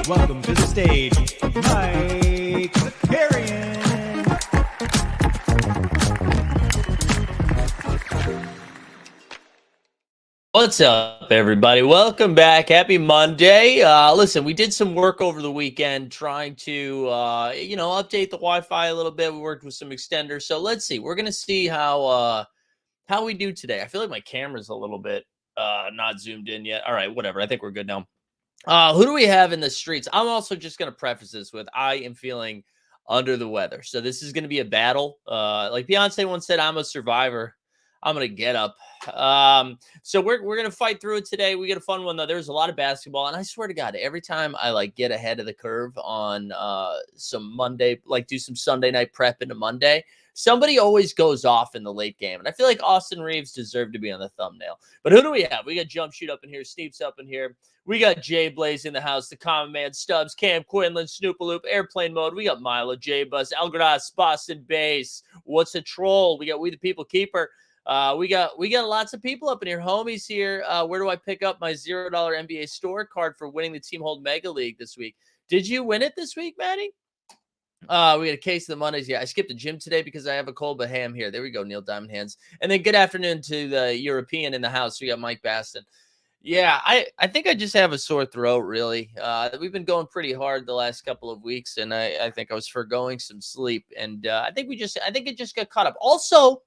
welcome to the stage, Mike Zakarian. What's up, everybody? Welcome back. Happy Monday. Listen, we did some work over the weekend trying to, update the Wi-Fi a little bit. We worked with some extenders. So let's see. We're going to see how we do today. I feel like my camera's a little bit not zoomed in yet. All right, whatever. I think we're good now. Who do we have in the streets? I'm also just going to preface this with I am feeling under the weather. So this is going to be a battle. Like Beyonce once said, I'm a survivor. I'm going to get up. So we're going to fight through it today. We get a fun one, though. There's a lot of basketball. And I swear to God, every time I get ahead of the curve on some Monday, do some Sunday night prep into Monday, somebody always goes off in the late game. And I feel like Austin Reeves deserved to be on the thumbnail. But who do we have? We got Jump Shoot up in here, Steeps up in here. We got Jay Blaze in the house, the Common Man, Stubbs, Cam Quinlan, Snoopaloop, Airplane Mode. We got Milo, J Bus, Algras, Boston Base. What's a Troll? We got We the People Keeper. We got lots of people up in here. Homies here. Where do I pick up my $0 NBA store card for winning the Team Hold Mega League this week? Did you win it this week, Maddie? We got a case of the Mondays. Yeah, I skipped the gym today because I have a cold, but hey, I'm here. There we go, Neil Diamond Hands. And then good afternoon to the European in the house. We got Mike Baston. Yeah, I think I just have a sore throat, really. We've been going pretty hard the last couple of weeks, and I think I was foregoing some sleep. And I think it just got caught up. Also,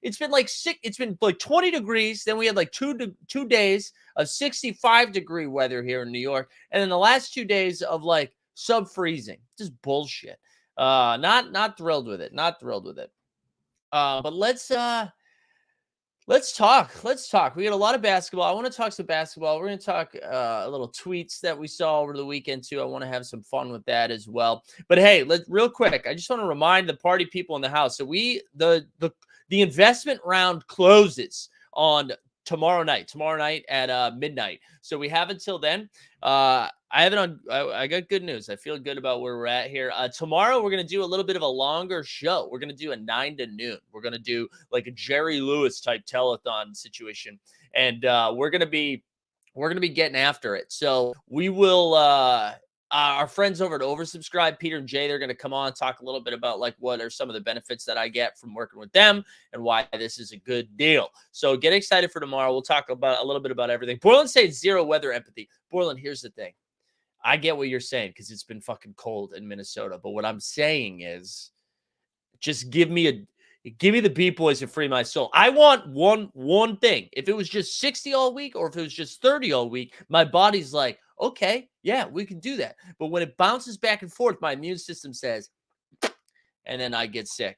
it's been it's been like 20 degrees. Then we had like two days of 65-degree weather here in New York. And then the last 2 days of like sub-freezing. Just bullshit. Not thrilled with it. Not thrilled with it. But let's talk. We got a lot of basketball. I want to talk some basketball. We're going to talk a little tweets that we saw over the weekend too. I want to have some fun with that as well. But hey, real quick, I just want to remind the party people in the house. So the investment round closes on tomorrow night at midnight. So we have until then. I got good news. I feel good about where we're at here. Tomorrow, we're going to do a little bit of a longer show. We're going to do a 9 to noon. We're going to do like a Jerry Lewis type telethon situation. And we're going to be getting after it. So we will, our friends over at Oversubscribe, Peter and Jay, they're going to come on and talk a little bit about like what are some of the benefits that I get from working with them and why this is a good deal. So get excited for tomorrow. We'll talk about a little bit about everything. Borland saying zero weather empathy. Borland, here's the thing. I get what you're saying because it's been fucking cold in Minnesota. But what I'm saying is just give me the Beat Boys and free my soul. I want one thing. If it was just 60 all week or if it was just 30 all week, my body's like, okay, yeah, we can do that. But when it bounces back and forth, my immune system says, and then I get sick.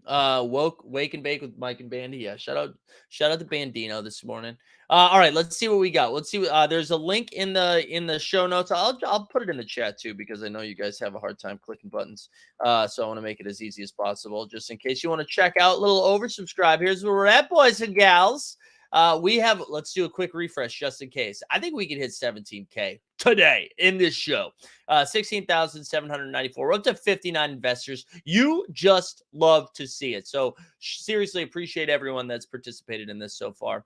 Wake and Bake with Mike and Bandy. Yeah, shout out to Bandino this morning. All right, let's see what we got. Let's see. There's a link in the show notes. I'll put it in the chat too because I know you guys have a hard time clicking buttons. So I want to make it as easy as possible, just in case you want to check out a little Oversubscribe. Here's where we're at, boys and gals. Let's do a quick refresh just in case. I think we can hit 17K today in this show. 16,794. We're up to 59 investors. You just love to see it. So seriously appreciate everyone that's participated in this so far.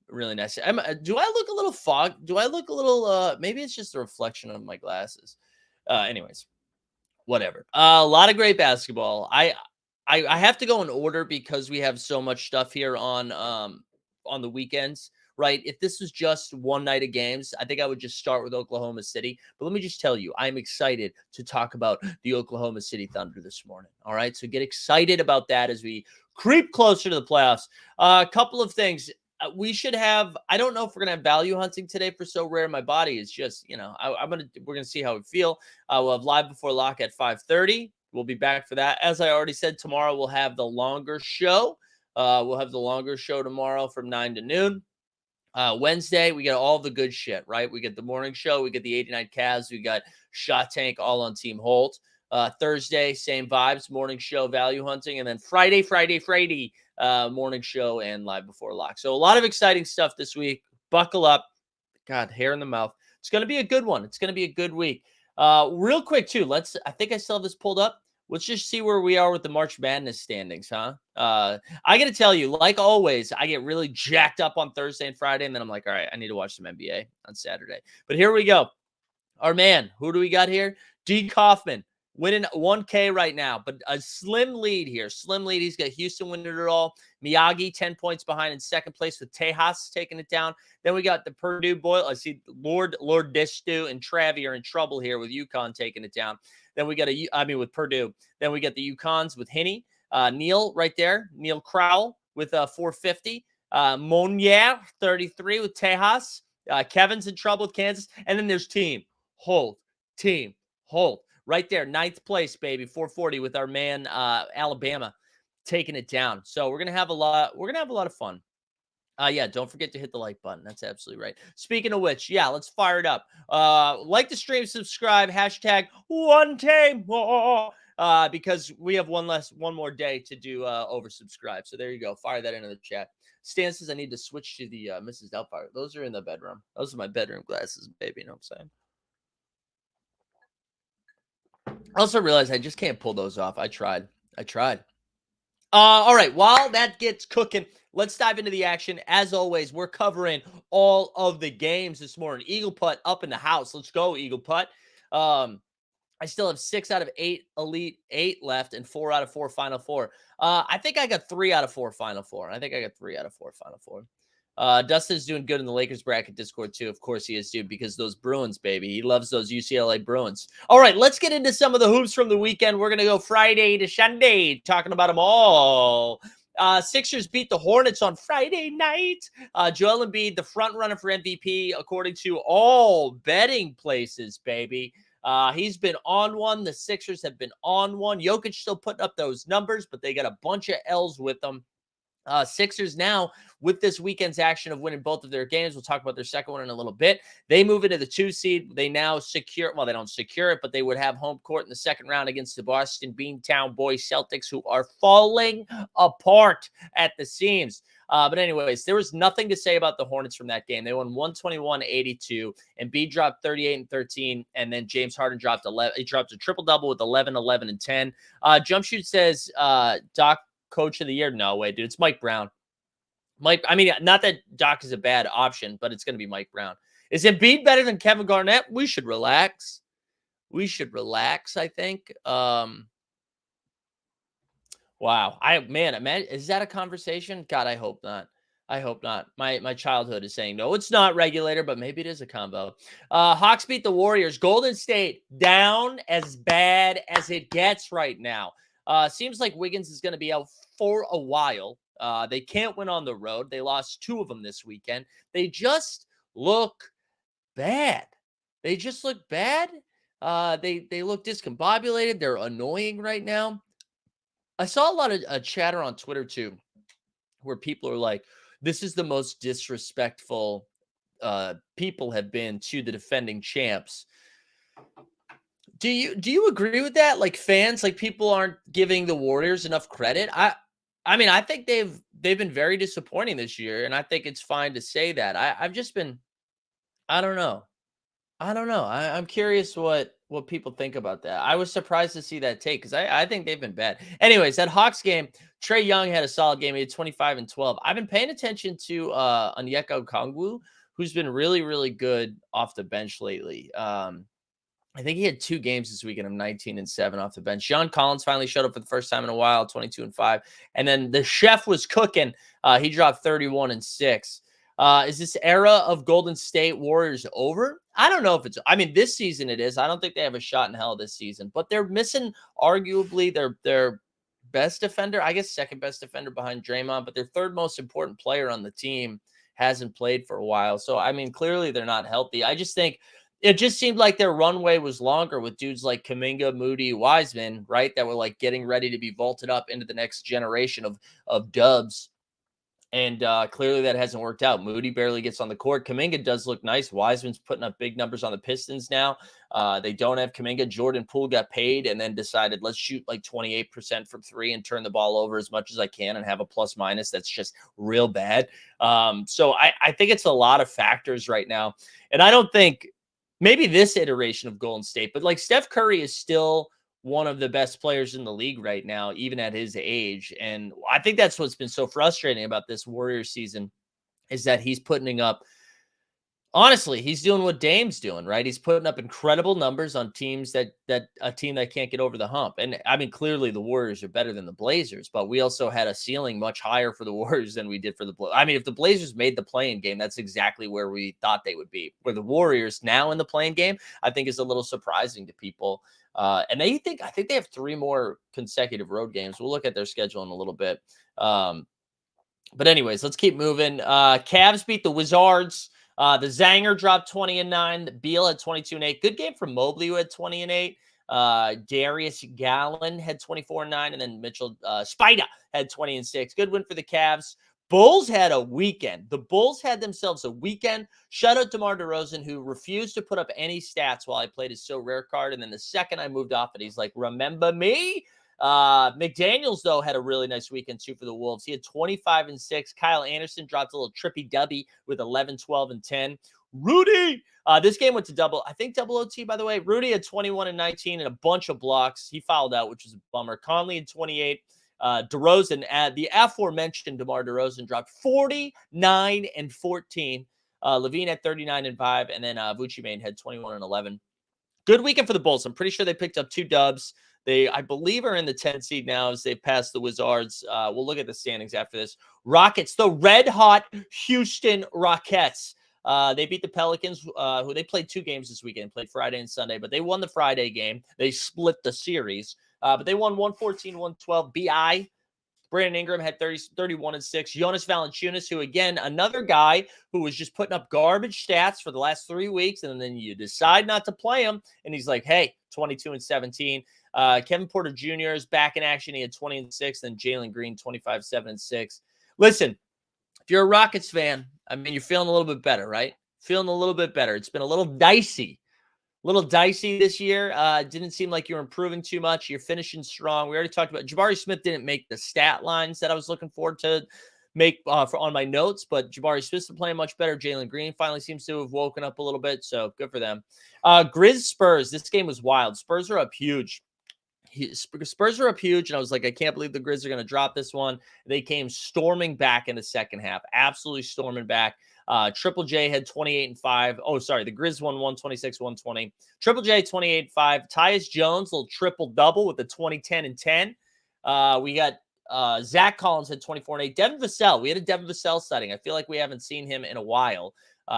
Really nice. Do I look a little fogged? Do I look a little, maybe it's just a reflection of my glasses. Anyways, whatever. A lot of great basketball. I have to go in order because we have so much stuff here on the weekends, right? If this was just one night of games, I think I would just start with Oklahoma City. But let me just tell you, I'm excited to talk about the Oklahoma City Thunder this morning. All right, so get excited about that as we creep closer to the playoffs. A couple of things. We should have, I don't know if we're going to have value hunting today for So Rare. My body is just, we're going to see how we feel. We'll have Live Before Lock at 5:30. We'll be back for that. As I already said, tomorrow we'll have the longer show. We'll have the longer show tomorrow from 9 to noon. Wednesday, we got all the good shit, right? We get the morning show. We get the 89 Cavs. We got Shot Tank all on Team Holt. Thursday, same vibes, morning show, value hunting. And then Friday, morning show and Live Before Lock. So a lot of exciting stuff this week. Buckle up. God, hair in the mouth. It's going to be a good one. It's going to be a good week. Real quick, too, I think I still have this pulled up. Let's just see where we are with the March Madness standings, huh? I got to tell you, like always, I get really jacked up on Thursday and Friday, and then I'm like, all right, I need to watch some NBA on Saturday. But here we go. Our man, who do we got here? D. Kaufman winning 1K right now, but a slim lead here. Slim lead. He's got Houston winning it all. Miyagi 10 points behind in second place with Tejas taking it down. Then we got the Purdue boy. I see Lord Distu and Travi are in trouble here with UConn taking it down. Then we got with Purdue. Then we got the UConns with Hinney. Neil right there. Neil Crowell with 450. Monier 33 with Tejas. Kevin's in trouble with Kansas. And then there's Team Holt. Right there, ninth place, baby, 440 with our man Alabama taking it down. So we're gonna have a lot. We're gonna have a lot of fun. Yeah, don't forget to hit the like button. That's absolutely right. Speaking of which, yeah, let's fire it up. Like the stream, subscribe, hashtag one day more. Because we have one more day to do oversubscribe. So there you go. Fire that into the chat. Stan says I need to switch to the Mrs. Doubtfire. Those are in the bedroom. Those are my bedroom glasses, baby. You know what I'm saying? I also realized I just can't pull those off. I tried. All right. While that gets cooking, let's dive into the action. As always, we're covering all of the games this morning. Eagle Putt up in the house. Let's go, Eagle Putt. I still have 6 out of 8 Elite 8 left and 4 out of 4 Final Four. I think I got 3 out of 4 Final Four. Dustin's doing good in the Lakers bracket Discord too. Of course he is, dude, because those Bruins, baby. He loves those UCLA Bruins. All right, let's get into some of the hoops from the weekend. We're going to go Friday to Sunday, talking about them all. Sixers beat the Hornets on Friday night. Joel Embiid, the front runner for MVP, according to all betting places, baby. He's been on one. The Sixers have been on one. Jokic still putting up those numbers, but they got a bunch of L's with them. Sixers now, with this weekend's action of winning both of their games, we'll talk about their second one in a little bit. They move into the 2 seed. They now secure, well, they don't secure it, but they would have home court in the second round against the Boston Beantown Boys Celtics, who are falling apart at the seams. But anyways, there was nothing to say about the Hornets from that game. They won 121-82, and Embiid dropped 38 and 13, and then James Harden dropped 11. He dropped a triple-double with 11, 11, and 10. Jump Shoot says, Doc, Coach of the Year. No way, dude. It's Mike Brown. Not that Doc is a bad option, but it's going to be Mike Brown. Is Embiid better than Kevin Garnett? We should relax. I think. Wow. Is that a conversation? God, I hope not. My childhood is saying, no, it's not, regulator, but maybe it is a combo. Hawks beat the Warriors. Golden State down as bad as it gets right now. Seems like Wiggins is going to be out for a while. They can't win on the road. They lost 2 of them this weekend. They just look bad. They look discombobulated. They're annoying right now. I saw a lot of chatter on Twitter too, where people are like, this is the most disrespectful people have been to the defending champs. Do you agree with that? Like fans, like people aren't giving the Warriors enough credit. I think they've been very disappointing this year, and I think it's fine to say that. I've just been, I don't know. I'm curious what people think about that. I was surprised to see that take because I think they've been bad. Anyways, that Hawks game, Trae Young had a solid game. He had 25 and 12. I've been paying attention to Onyeka Okongwu, who's been really, really good off the bench lately. I think he had 2 games this weekend of 19 and 7 off the bench. John Collins finally showed up for the first time in a while, 22 and 5. And then the chef was cooking. He dropped 31 and 6. Is this era of Golden State Warriors over? I don't know if it's, this season it is. I don't think they have a shot in hell this season, but they're missing arguably their best defender, I guess second best defender behind Draymond, but their third most important player on the team hasn't played for a while. So, clearly they're not healthy. I just think it just seemed like their runway was longer with dudes like Kuminga, Moody, Wiseman, right? That were like getting ready to be vaulted up into the next generation of dubs. And clearly that hasn't worked out. Moody barely gets on the court. Kuminga does look nice. Wiseman's putting up big numbers on the Pistons now. They don't have Kuminga. Jordan Poole got paid and then decided, let's shoot like 28% from 3 and turn the ball over as much as I can and have a plus minus. That's just real bad. So I think it's a lot of factors right now. And I don't think maybe this iteration of Golden State, but like Steph Curry is still one of the best players in the league right now, even at his age. And I think that's what's been so frustrating about this Warriors season is that he's putting up Honestly, he's doing what Dame's doing, right? He's putting up incredible numbers on teams that a team that can't get over the hump. And I mean, clearly the Warriors are better than the Blazers, but we also had a ceiling much higher for the Warriors than we did for the Blazers. I mean, if the Blazers made the play-in game, that's exactly where we thought they would be. Where the Warriors now in the play-in game, I think is a little surprising to people. And I think they have 3 more consecutive road games. We'll look at their schedule in a little bit. But anyways, let's keep moving. Cavs beat the Wizards. The Zanger dropped 20 and 9. Beal had 22 and 8. Good game from Mobley, who had 20 and 8. Darius Gallen had 24 and 9. And then Mitchell Spider had 20 and 6. Good win for the Cavs. Bulls had a weekend. The Bulls had themselves a weekend. Shout out to DeMar DeRozan, who refused to put up any stats while I played his So Rare card. And then the second I moved off it, he's like, remember me? McDaniels, though, had a really nice weekend, too, for the Wolves. He had 25 and 6. Kyle Anderson dropped a little trippy dubby with 11, 12, and 10. Rudy, this game went to double OT, by the way. Rudy had 21 and 19 and a bunch of blocks. He fouled out, which was a bummer. Conley had 28. DeRozan, the aforementioned DeMar DeRozan, dropped 49 and 14. Levine had 39 and 5. And then Vucci Main had 21 and 11. Good weekend for the Bulls. I'm pretty sure they picked up 2 dubs. They, I believe, are in the 10 seed now as they pass the Wizards. We'll look at the standings after this. Rockets, the red-hot Houston Rockets. They beat the Pelicans, who they played 2 games this weekend, played Friday and Sunday, but they won the Friday game. They split the series, but they won 114-112. BI. Brandon Ingram had 31 and 6. Jonas Valanciunas, who, again, another guy who was just putting up garbage stats for the last 3 weeks, and then you decide not to play him, and he's like, hey, 22 and 17. Kevin Porter Jr. is back in action. He had 20 and 6. Then Jalen Green, 25, 7 and 6. Listen, if you're a Rockets fan, I mean, you're feeling a little bit better, right? Feeling a little bit better. It's been a little dicey this year. Didn't seem like you were improving too much. You're finishing strong. We already talked about Jabari Smith didn't make the stat lines that I was looking forward to make on my notes, but Jabari Smith's been playing much better. Jalen Green finally seems to have woken up a little bit, so good for them. Grizz Spurs. This game was wild. Spurs are up huge. Spurs are up huge, and I was like, I can't believe the Grizz are going to drop this one. They came storming back in the second half, absolutely storming back. Triple J had 28 and 5. Oh, sorry, the Grizz won 126-120. Triple J 28 and 5. Tyus Jones, little triple double with the 20, 10, and 10. We got Zach Collins had 24 and 8. Devin Vassell, we had a Devin Vassell sighting. I feel like we haven't seen him in a while.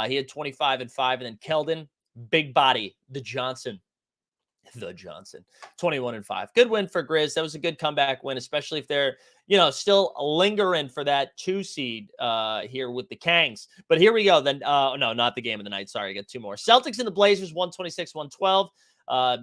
He had 25 and 5, and then Keldon, big body, the Johnson, 21 and 5. Good win for Grizz. That was a good comeback win, especially if they're, still lingering for that 2 seed here with the Kangs. But here we go. Then, no, not the game of the night. Sorry, I got 2 more. Celtics and the Blazers, 126-112.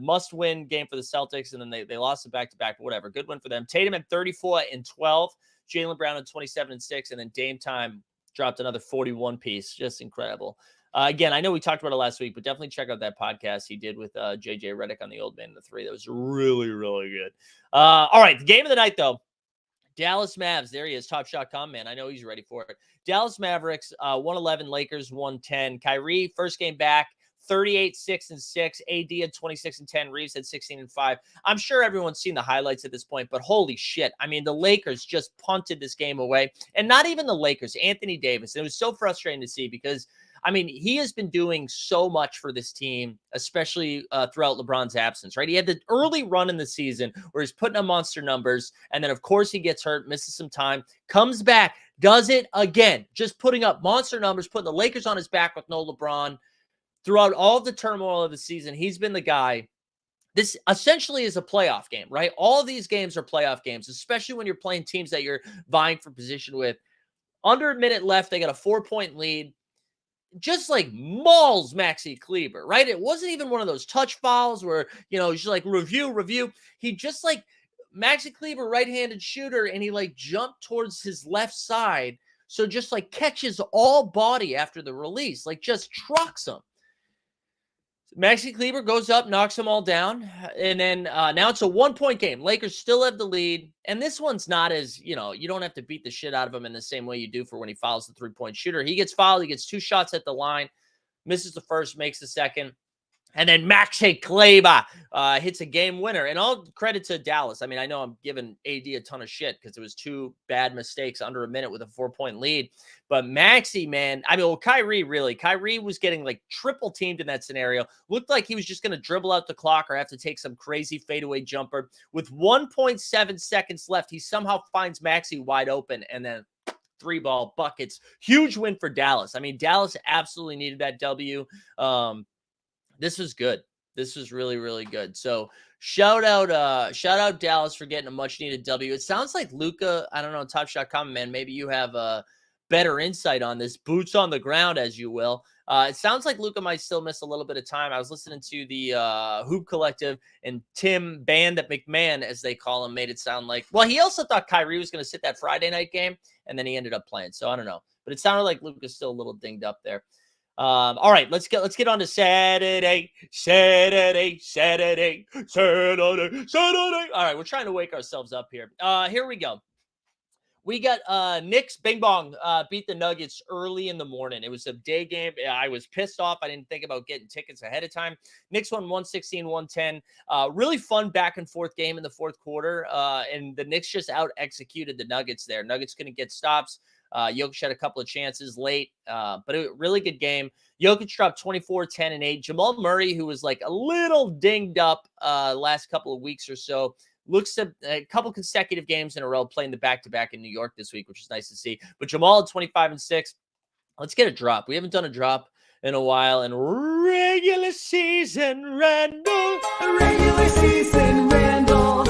Must win game for the Celtics, and then they lost it back-to-back, but whatever. Good win for them. Tatum at 34 and 12. Jaylen Brown at 27 and 6, and then Dame Time dropped another 41 piece. Just incredible. Again, I know we talked about it last week, but definitely check out that podcast he did with JJ Redick on the Old Man in the 3. That was really, really good. All right, the game of the night, though. Dallas Mavs. There he is, Top Shot Com, man. I know he's ready for it. Dallas Mavericks, 111, Lakers, 110. Kyrie, first game back, 38, 6 and 6. AD had 26 and 10. Reeves had 16 and 5. I'm sure everyone's seen the highlights at this point, but holy shit. I mean, the Lakers just punted this game away. And not even the Lakers, Anthony Davis. It was so frustrating to see because he has been doing so much for this team, especially throughout LeBron's absence, right? He had the early run in the season where he's putting up monster numbers, and then, of course, he gets hurt, misses some time, comes back, does it again, just putting up monster numbers, putting the Lakers on his back with no LeBron. Throughout all of the turmoil of the season, he's been the guy. This essentially is a playoff game, right? All of these games are playoff games, especially when you're playing teams that you're vying for position with. Under a minute left, they got a 4-point lead. Just like mauls Maxi Kleber, right? It wasn't even one of those touch fouls where, he's just like review. He just like Maxi Kleber, right-handed shooter, and he like jumped towards his left side. So just like catches all body after the release, like just trucks him. Maxi Kleber goes up, knocks them all down, and then now it's a 1-point game. Lakers still have the lead, and this one's not as, you don't have to beat the shit out of him in the same way you do for when he fouls the 3-point shooter. He gets fouled. He gets 2 shots at the line, misses the first, makes the second. And then Maxi Kleber hits a game winner. And all credit to Dallas. I mean, I know I'm giving AD a ton of shit because it was two bad mistakes under a minute with a 4-point lead. But Maxi, man, I mean, well, Kyrie was getting like triple teamed in that scenario. Looked like he was just going to dribble out the clock or have to take some crazy fadeaway jumper. With 1.7 seconds left, he somehow finds Maxi wide open and then 3-ball buckets. Huge win for Dallas. I mean, Dallas absolutely needed that W. This was good. This was really, really good. So shout out Dallas for getting a much needed W. It sounds like Luka, I don't know, Top Shot comment, man. Maybe you have a better insight on this. Boots on the ground, as you will. It sounds like Luka might still miss a little bit of time. I was listening to the Hoop Collective, and Tim Band McMahon, as they call him, made it sound like, well, he also thought Kyrie was going to sit that Friday night game, and then he ended up playing. So I don't know. But it sounded like Luka's still a little dinged up there. All right, let's get on to Saturday. All right, we're trying to wake ourselves up here. Here we go. We got Knicks Bing Bong beat the Nuggets early in the morning. It was a day game. I was pissed off. I didn't think about getting tickets ahead of time. Knicks won 116-110. Really fun back and forth game in the fourth quarter. And the Knicks just out executed the Nuggets there. Nuggets couldn't get stops. Jokic had a couple of chances late, but a really good game. Jokic dropped 24, 10, and 8. Jamal Murray, who was like a little dinged up last couple of weeks or so, looks at a couple consecutive games in a row playing the back-to-back in New York this week, which is nice to see. But Jamal at 25 and 6. Let's get a drop. We haven't done a drop in a while. And regular season Randall. Regular season Randall.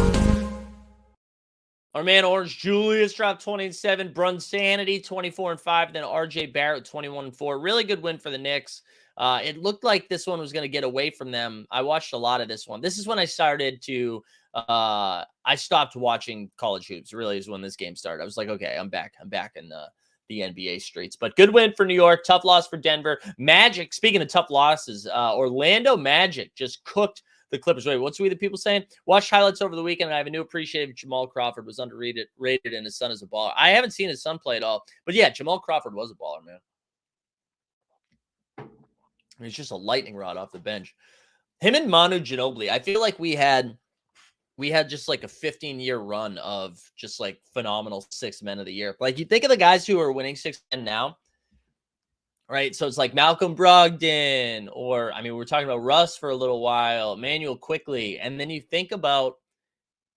Our man Orange Julius dropped 20 and 7. Brunsanity 24 and 5. And then RJ Barrett 21 and 4. Really good win for the Knicks. It looked like this one was going to get away from them. I watched a lot of this one. This is when I started to I stopped watching college hoops. Really is when this game started. I was like, okay, I'm back in the NBA streets. But good win for New York. Tough loss for Denver. Magic, speaking of tough losses, Orlando Magic just cooked the Clippers. Wait, what's we the people saying? Watched highlights over the weekend, and I have a new appreciation of Jamal Crawford was underrated, and his son is a baller. I haven't seen his son play at all, but yeah, Jamal Crawford was a baller, man. He's just a lightning rod off the bench. Him and Manu Ginobili, I feel like we had just like a 15-year run of just like phenomenal six men of the year. Like you think of the guys who are winning 6 men now, right? So it's like Malcolm Brogdon, or I mean, we're talking about Russ for a little while, Emmanuel Quickly, and then you think about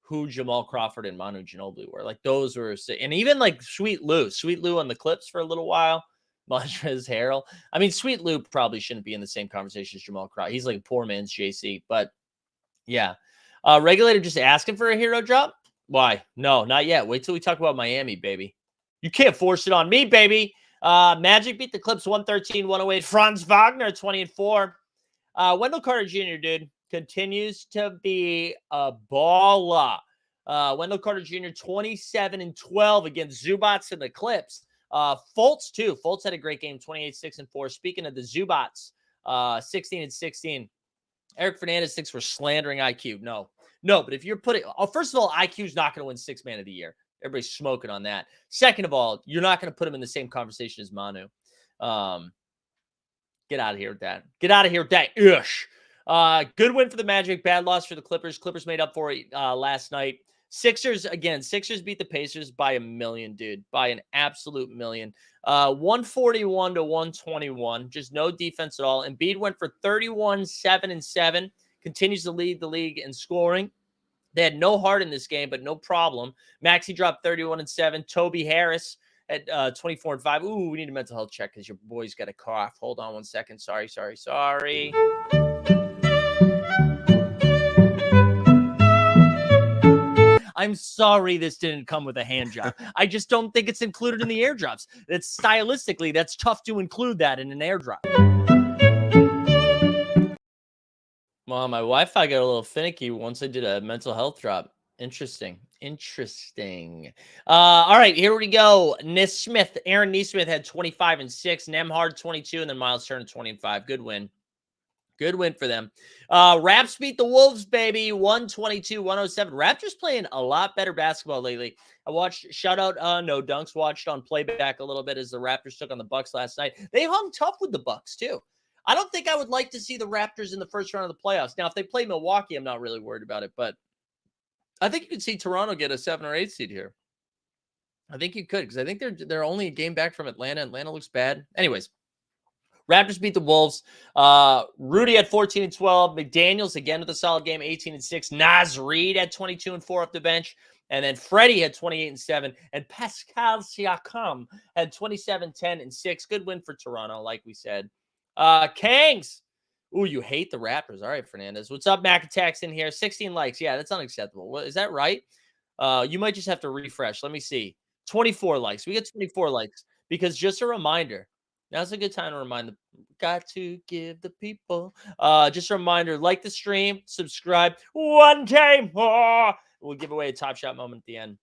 who Jamal Crawford and Manu Ginobili were. Like those were, and even like Sweet Lou on the Clips for a little while. Montrezl Harrell. I mean, Sweet Lou probably shouldn't be in the same conversation as Jamal Crawford. He's like a poor man's JC, but yeah. Regulator just asking for a hero drop. Why? No, not yet. Wait till we talk about Miami, baby. You can't force it on me, baby. Magic beat the Clips 113-108. Franz Wagner 20 and 4. Wendell Carter Jr., dude, continues to be a baller. Wendell Carter Jr. 27 and 12 against Zubats and the Clips. Fultz too. Fultz had a great game, 28, 6 and 4. Speaking of the Zubats, 16 and 16. Eric Fernandez thinks we're slandering IQ. No, but if you're putting, first of all, IQ's not going to win 6 man of the year. Everybody's smoking on that. Second of all, you're not going to put him in the same conversation as Manu. Get out of here with that. Get out of here with that. Ish. Good win for the Magic. Bad loss for the Clippers. Clippers made up for it last night. Sixers beat the Pacers by a million, dude. By an absolute million. 141-121. Just no defense at all. Embiid went for 31, 7 and 7. Continues to lead the league in scoring. They had no heart in this game, but no problem. Maxey dropped 31 and 7. Toby Harris at 24 and 5. Ooh, we need a mental health check because your boy's got a cough. Hold on one second. Sorry. I'm sorry this didn't come with a hand job. I just don't think it's included in the airdrops. That's stylistically, that's tough to include that in an airdrop. Well, my Wi-Fi got a little finicky once I did a mental health drop. Interesting. All right, here we go. Aaron Nesmith had 25 and 6. Nemhard 22, and then Miles Turner 20 and 5. Good win for them. Raps beat the Wolves, baby. 122-107. Raptors playing a lot better basketball lately. I watched, shout out No Dunks, watched on playback a little bit as the Raptors took on the Bucks last night. They hung tough with the Bucks too. I don't think I would like to see the Raptors in the first round of the playoffs. Now, if they play Milwaukee, I'm not really worried about it, but I think you could see Toronto get a 7 or 8 seed here. I think you could, because I think they're only a game back from Atlanta. Atlanta looks bad. Anyways, Raptors beat the Wolves. Rudy had 14 and 12. McDaniels again with a solid game, 18 and 6. Naz Reid had 22 and 4 off the bench. And then Freddie had 28 and 7. And Pascal Siakam had 27, 10, and 6. Good win for Toronto, like we said. Kangs. Ooh, you hate the Raptors. All right, Fernandez. What's up, Mac Attacks in here? 16 likes. Yeah, that's unacceptable. What, is that right? You might just have to refresh. Let me see. 24 likes. We get 24 likes. Because just a reminder, now's a good time to remind them. Got to give the people. Just a reminder, like the stream, subscribe. One day more. We'll give away a Top Shot moment at the end.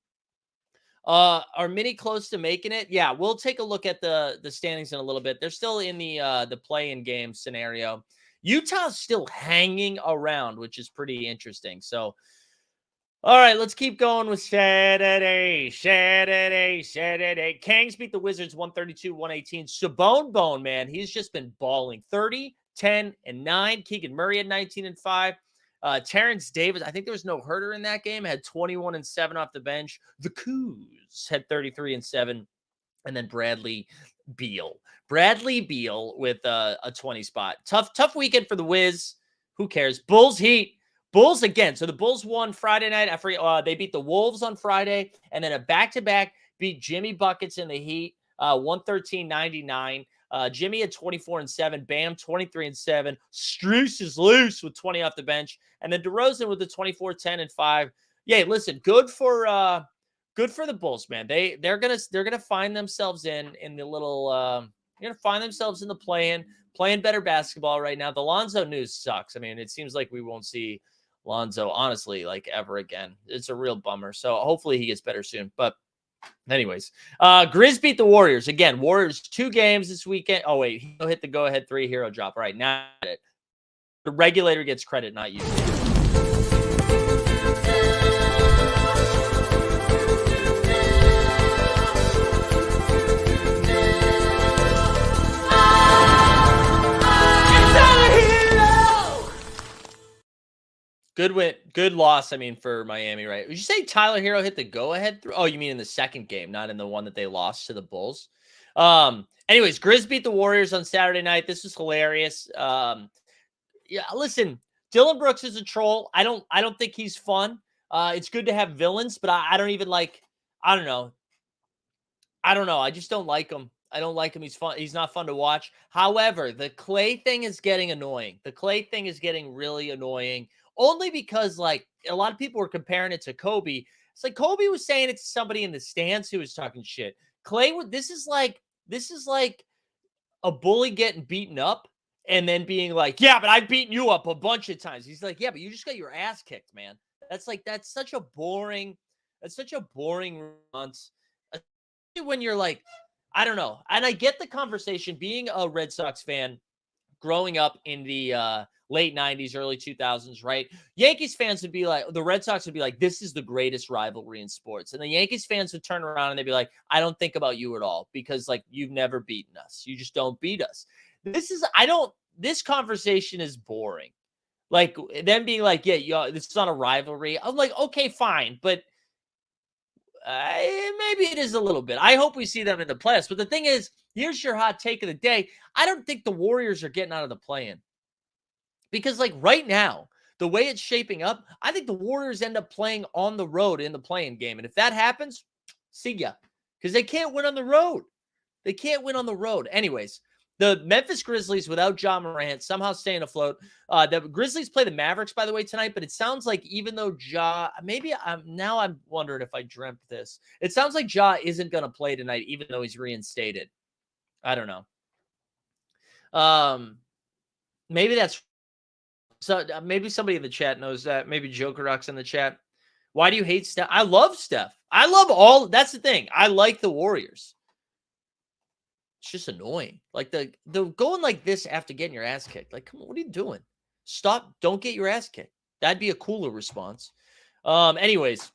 Are Mini close to making it? Yeah, we'll take a look at the standings in a little bit. They're still in the play-in game scenario. Utah's still hanging around, which is pretty interesting. So, all right, let's keep going with Saturday. Kangs beat the Wizards 132-118. Sabone Bone, man, he's just been balling. 30, 10, and 9. Keegan Murray had 19 and 5. Terrence Davis, I think there was no hurter in that game, had 21 and 7 off the bench. The Coos had 33 and 7. And then Bradley Beal with a 20 spot. Tough weekend for the Wiz. Who cares? Bulls Heat. Bulls again. So the Bulls won Friday night. I forget, they beat the Wolves on Friday, and then a back-to-back beat Jimmy Buckets in the Heat, 113-99. Jimmy had 24 and 7. Bam, 23 and 7. Struce is loose with 20 off the bench, and then DeRozan with the 24, 10, and 5. Yeah, listen, good for the Bulls, man. They're gonna find themselves in the little. They're gonna find themselves in the playing better basketball right now. The Lonzo news sucks. I mean, it seems like we won't see Lonzo, honestly, like ever again. It's a real bummer. So hopefully he gets better soon. But anyways, Grizz beat the Warriors. Again, Warriors 2 games this weekend. Oh, wait, he'll hit the go-ahead 3 hero drop. All right, now the regulator gets credit, not you. Good win, good loss. I mean, for Miami, right? Would you say Tyler Hero hit the go-ahead? Oh, you mean in the second game, not in the one that they lost to the Bulls? Anyways, Grizz beat the Warriors on Saturday night. This was hilarious. Yeah, listen, Dillon Brooks is a troll. I don't think he's fun. It's good to have villains, but I don't even like. I don't know. I just don't like him. I don't like him. He's fun. He's not fun to watch. However, the Clay thing is getting annoying. The Clay thing is getting really annoying. Only because, like, a lot of people were comparing it to Kobe. It's like Kobe was saying it to somebody in the stands who was talking shit. Clay, this is like a bully getting beaten up and then being like, yeah, but I've beaten you up a bunch of times. He's like, yeah, but you just got your ass kicked, man. That's such a boring response. Especially when you're like, I don't know. And I get the conversation being a Red Sox fan growing up in the late 90s, early 2000s, right? Yankees fans would be like, the Red Sox would be like, this is the greatest rivalry in sports. And the Yankees fans would turn around and they'd be like, I don't think about you at all because, like, you've never beaten us. You just don't beat us. This conversation is boring. Like, them being like, yeah, this is not a rivalry. I'm like, okay, fine. But maybe it is a little bit. I hope we see them in the playoffs. But the thing is, here's your hot take of the day. I don't think the Warriors are getting out of the play-in. Because, like, right now, the way it's shaping up, I think the Warriors end up playing on the road in the play-in game. And if that happens, see ya. Because they can't win on the road. They can't win on the road. Anyways, the Memphis Grizzlies without Ja Morant somehow staying afloat. The Grizzlies play the Mavericks, by the way, tonight. But it sounds like even though I'm wondering if I dreamt this. It sounds like Ja isn't going to play tonight, even though he's reinstated. I don't know. Maybe that's so. Maybe somebody in the chat knows that. Maybe Joker Rock's in the chat. Why do you hate Steph? I love Steph. I love all. That's the thing. I like the Warriors. It's just annoying. Like the going like this after getting your ass kicked. Like, come on, what are you doing? Stop. Don't get your ass kicked. That'd be a cooler response. Anyways,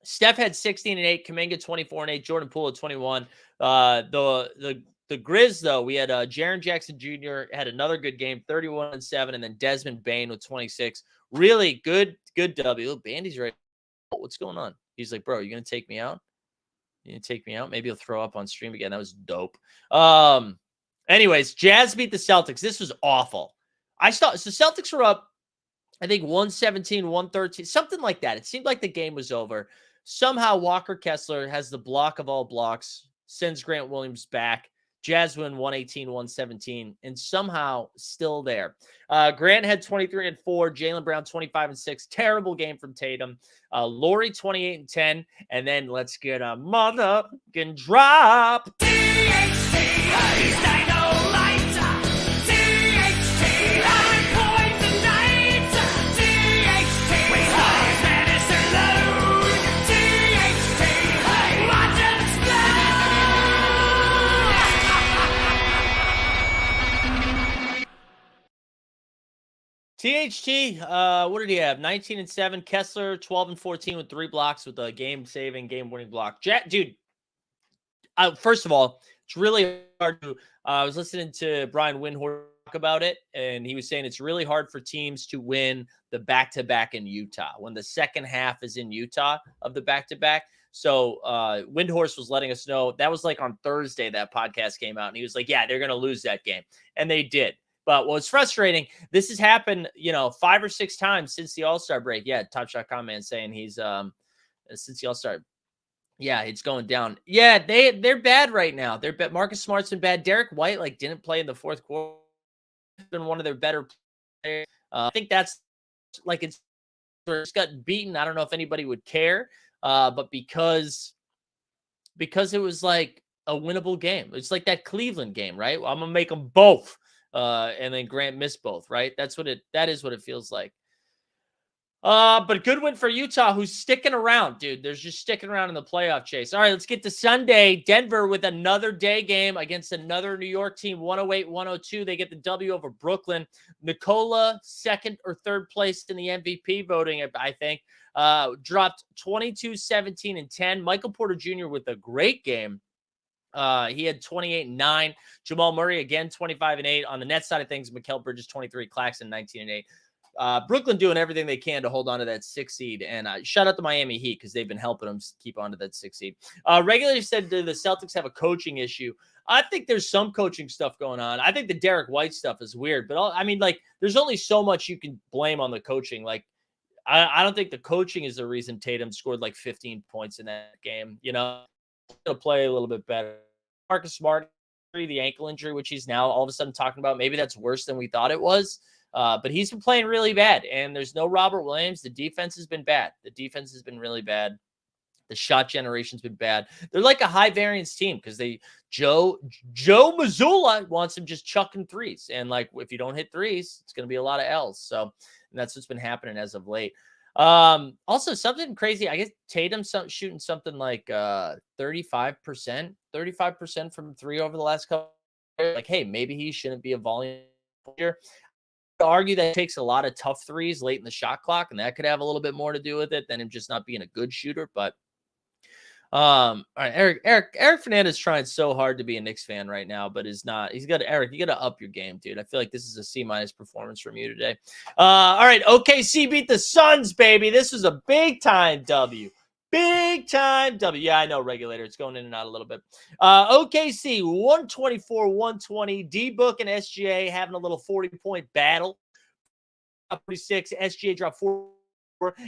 Steph had 16 and 8, Kuminga 24 and 8, Jordan Poole at 21. The The Grizz, though, we had Jaren Jackson Jr. had another good game, 31-7, and then Desmond Bain with 26. Really good W. Look, Bandy's right. What's going on? He's like, bro, you going to take me out? You going to take me out? Maybe he'll throw up on stream again. That was dope. Anyways, Jazz beat the Celtics. This was awful. So Celtics were up, I think 117, 113, something like that. It seemed like the game was over. Somehow Walker Kessler has the block of all blocks, sends Grant Williams back. Jazz win 118, 117, and somehow still there. Grant had 23 and 4, Jaylen Brown 25 and 6. Terrible game from Tatum. Laurie 28 and 10, and then let's get a motherfucking drop. THT, what did he have? 19 and 7. Kessler, 12 and 14 with 3 blocks with a game-saving, game-winning block. Dude, first of all, it's really hard to. I was listening to Brian Windhorst talk about it, and he was saying it's really hard for teams to win the back-to-back in Utah when the second half is in Utah of the back-to-back. So Windhorst was letting us know that was like on Thursday that podcast came out, and he was like, "Yeah, they're going to lose that game," and they did. But what's frustrating, this has happened, 5 or 6 times since the All-Star break. Yeah, Top Shot comment saying he's since the All-Star. Yeah, it's going down. Yeah, they're bad right now. They're bad. Marcus Smart's been bad. Derek White didn't play in the fourth quarter. It's been one of their better players. I think that's it's got beaten. I don't know if anybody would care, but because it was like a winnable game. It's like that Cleveland game, right? I'm gonna make them both. And then Grant missed both, right? That is what it feels like. But good win for Utah, who's sticking around, dude. They're just sticking around in the playoff chase. All right, let's get to Sunday. Denver with another day game against another New York team, 108-102. They get the W over Brooklyn. Nikola, second or third place in the MVP voting, I think, dropped 22, 17, and 10. Michael Porter Jr. with a great game. He had 28 and 9. Jamal Murray again 25 and 8. On the net side of things, Mikal Bridges 23, Claxton 19 and 8. Brooklyn doing everything they can to hold on to that 6 seed, and shout out to Miami Heat because they've been helping them keep on to that 6 seed. Regulators said the Celtics have a coaching issue. I think there's some coaching stuff going on. I think the Derek White stuff is weird, but there's only so much you can blame on the coaching. I don't think the coaching is the reason Tatum scored 15 points in that game. To play a little bit better. Marcus Smart, the ankle injury, which he's now all of a sudden talking about. Maybe that's worse than we thought it was. But he's been playing really bad, and there's no Robert Williams. The defense has been bad. The defense has been really bad. The shot generation's been bad. They're like a high variance team because Joe Mazzulla wants him just chucking threes. And if you don't hit threes, it's going to be a lot of L's. So and that's what's been happening as of late. Also something crazy. I guess Tatum shooting something like 35% from 3 over the last couple of years. Hey, maybe he shouldn't be a volume player. I argue that it takes a lot of tough threes late in the shot clock, and that could have a little bit more to do with it than him just not being a good shooter. But all right, Eric Fernandez trying so hard to be a Knicks fan right now, but is not. You got to up your game, dude. I feel like this is a C- performance from you today. All right, OKC beat the Suns, baby. This was a big time W. Big time W. Yeah, I know, regulator. It's going in and out a little bit. OKC 124-120. D-Book and SGA having a little 40-point battle. 46. SGA dropped 4.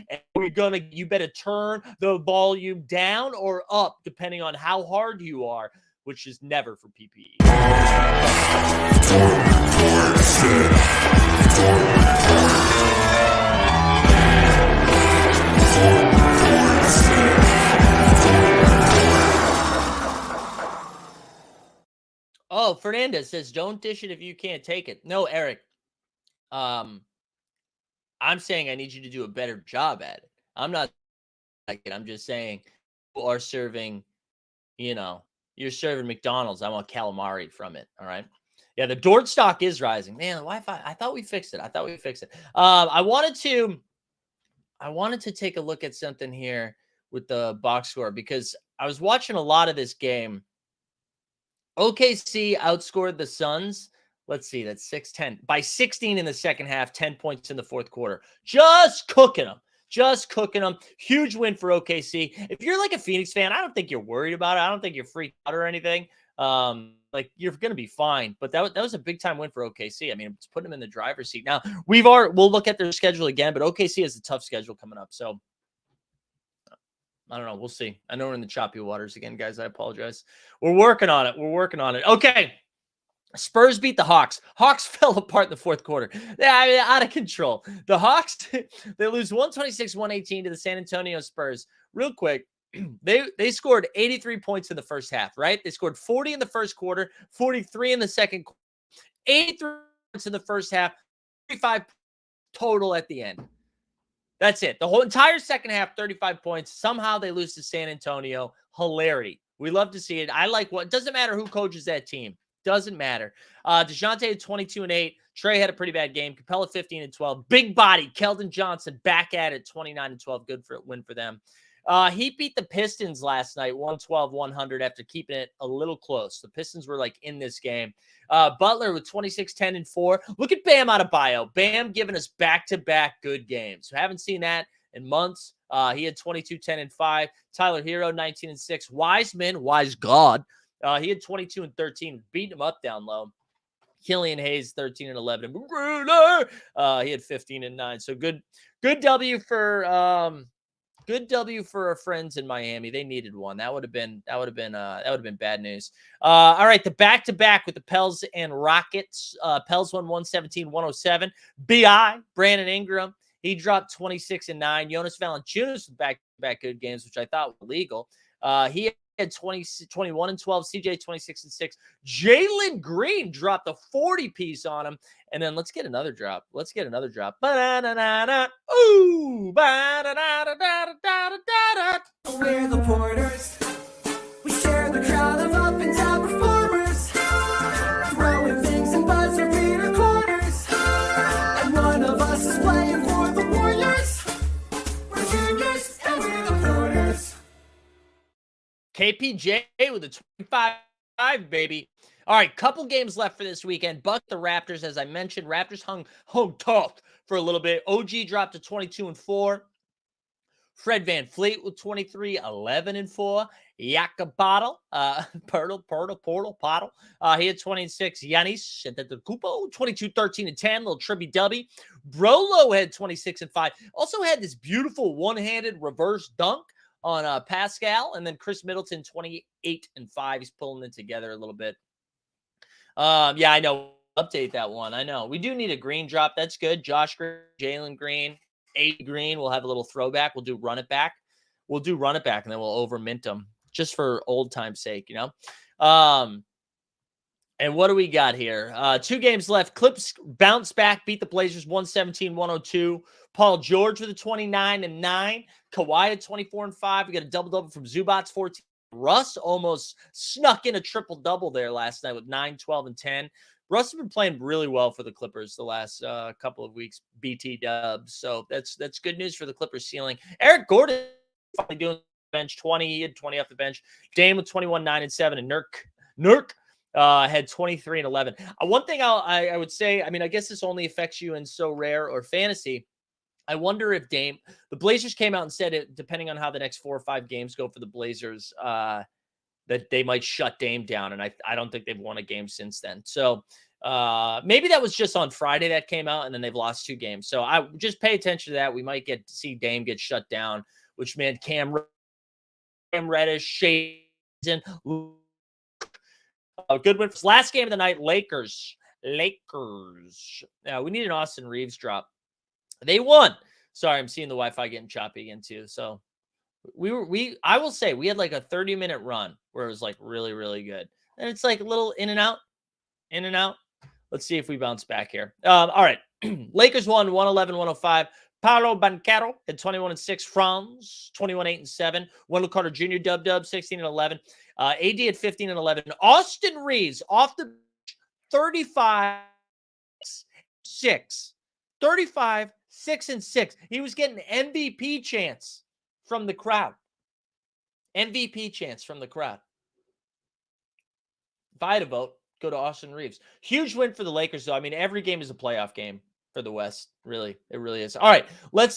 And you better turn the volume down or up, depending on how hard you are, which is never for PPE. Oh, Fernandez says, don't dish it if you can't take it. No, Eric. I'm saying I need you to do a better job at it. I'm not like it. I'm just saying you are serving, you're serving McDonald's. I want calamari from it. All right. Yeah, the Dort stock is rising. Man, the Wi-Fi, I thought we fixed it. I wanted to take a look at something here with the box score because I was watching a lot of this game OKC outscored the Suns. Let's see, that's 6-10 by 16 in the second half, 10 points in the fourth quarter. Just cooking them. Just cooking them. Huge win for OKC. If you're like a Phoenix fan, I don't think you're worried about it. I don't think you're freaked out or anything. Like you're going to be fine. But that was a big time win for OKC. I mean, it's putting them in the driver's seat. Now, we'll look at their schedule again, but OKC has a tough schedule coming up. So I don't know. We'll see. I know we're in the choppy waters again, guys. I apologize. We're working on it. We're working on it. Okay. Spurs beat the Hawks. Hawks fell apart in the fourth quarter. I mean, out of control. The Hawks, they lose 126-118 to the San Antonio Spurs. Real quick, they scored 83 points in the first half, right? They scored 40 in the first quarter, 43 in the second quarter, 83 points in the first half, 35 total at the end. That's it. The whole entire second half, 35 points. Somehow they lose to San Antonio. Hilarity. We love to see it. I like what doesn't matter who coaches that team. Doesn't matter. DeJounte had 22-8. Trey had a pretty bad game. Capella 15-12. Big body. Keldon Johnson back at it 29-12. Good win for them. He beat the Pistons last night 112-100 after keeping it a little close. The Pistons were like in this game. Butler with 26-10-4. Look at Bam Adebayo. Bam giving us back-to-back good games. So haven't seen that in months. He had 22-10-5. Tyler Hero 19-6. Wiseman, wise God. He had 22-13, beating him up down low. Killian Hayes 13-11. He had 15-9. So good W for good W for our friends in Miami. They needed one. That would have been bad news. All right, the back-to-back with the Pels and Rockets. Pels won 117-107. BI Brandon Ingram, he dropped 26-9. Jonas Valanciunas with back-to-back good games, which I thought were legal. He had 21-12, CJ 26-6. Jalen Green dropped a 40-piece on him. And then let's get another drop. Ooh. We're the Porters. We share the crowd of up and down performers. Throwing things and buzz repeater corners. And one of us is playing for the Warriors. We're juniors and we're the Porters. KPJ with a 25, baby. All right, couple games left for this weekend. Buck the Raptors, as I mentioned. Raptors hung tough for a little bit. OG dropped to 22-4. Fred VanVleet with 23, 11-4. Jakob Poeltl, he had 26. Giannis Antetokounmpo, 22-13-10, little Tribby Dubby. Brolo had 26-5. Also had this beautiful one-handed reverse dunk on Pascal, and then Chris Middleton 28-5. He's pulling it together a little bit. Yeah, I know. Update that one. I know. We do need a green drop. That's good. Josh Green, Jalen Green, A Green. We'll have a little throwback. We'll do run it back. And then we'll over mint them just for old time's sake, you know. And what do we got here? 2 games left. Clips bounce back, beat the Blazers 117-102. Paul George with a 29-9. Kawhi at 24-5. We got a double-double from Zubats 14. Russ almost snuck in a triple-double there last night with 9, 12, and 10. Russ has been playing really well for the Clippers the last couple of weeks, BT dubs. So that's good news for the Clippers ceiling. Eric Gordon finally doing bench 20. He had 20 off the bench. Dame with 21, 9, and 7. And Nurk had 23 and 11. One thing I would say, I mean, I guess this only affects you in So Rare or Fantasy. I wonder if the Blazers came out and said it, depending on how the next 4 or 5 games go for the Blazers, that they might shut Dame down. And I don't think they've won a game since then. So maybe that was just on Friday that came out, and then they've lost 2 games. So I just pay attention to that. We might get to see Dame get shut down, which meant Cam Reddish, Shaden, good win. Last game of the night, Lakers. Now we need an Austin Reeves drop. They won. Sorry, I'm seeing the Wi-Fi getting choppy again too. So I will say we had like a 30-minute run where it was like really, really good. And it's like a little in and out. Let's see if we bounce back here. All right. Lakers won 111-105. Paolo Banchero had 21-6. Franz 21-8-7. Wendell Carter Jr. dub 16-11. AD had 15-11. Austin Reeves off the 35-6. 35, 6, and 6. He was getting MVP chants from the crowd. If I had a vote, go to Austin Reeves. Huge win for the Lakers, though. I mean, every game is a playoff game for the West. Really, it really is. All right, let's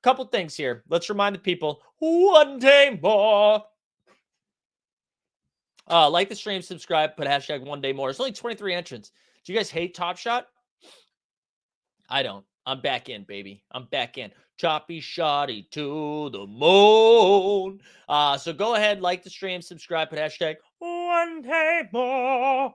couple things here. Let's remind the people one day more. Like the stream, subscribe, put hashtag one day more. It's only 23 entrants. Do you guys hate Top Shot? I don't. I'm back in, baby. I'm back in. Choppy shotty to the moon. So go ahead, like the stream, subscribe, put hashtag one day more.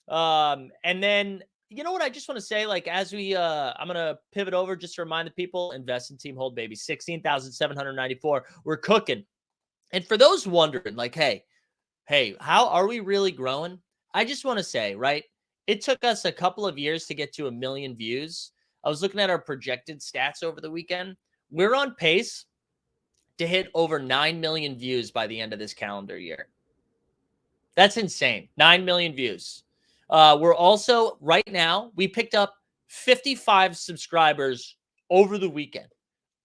And then you know what I just want to say, like as we I'm gonna pivot over just to remind the people, invest in Team Hold, baby. 16,794. We're cooking. And for those wondering, like, hey, how are we really growing? I just want to say, right? It took us a couple of years to get to 1 million views. I was looking at our projected stats over the weekend. We're on pace to hit over 9 million views by the end of this calendar year. That's insane. 9 million views. We're also, right now, we picked up 55 subscribers over the weekend.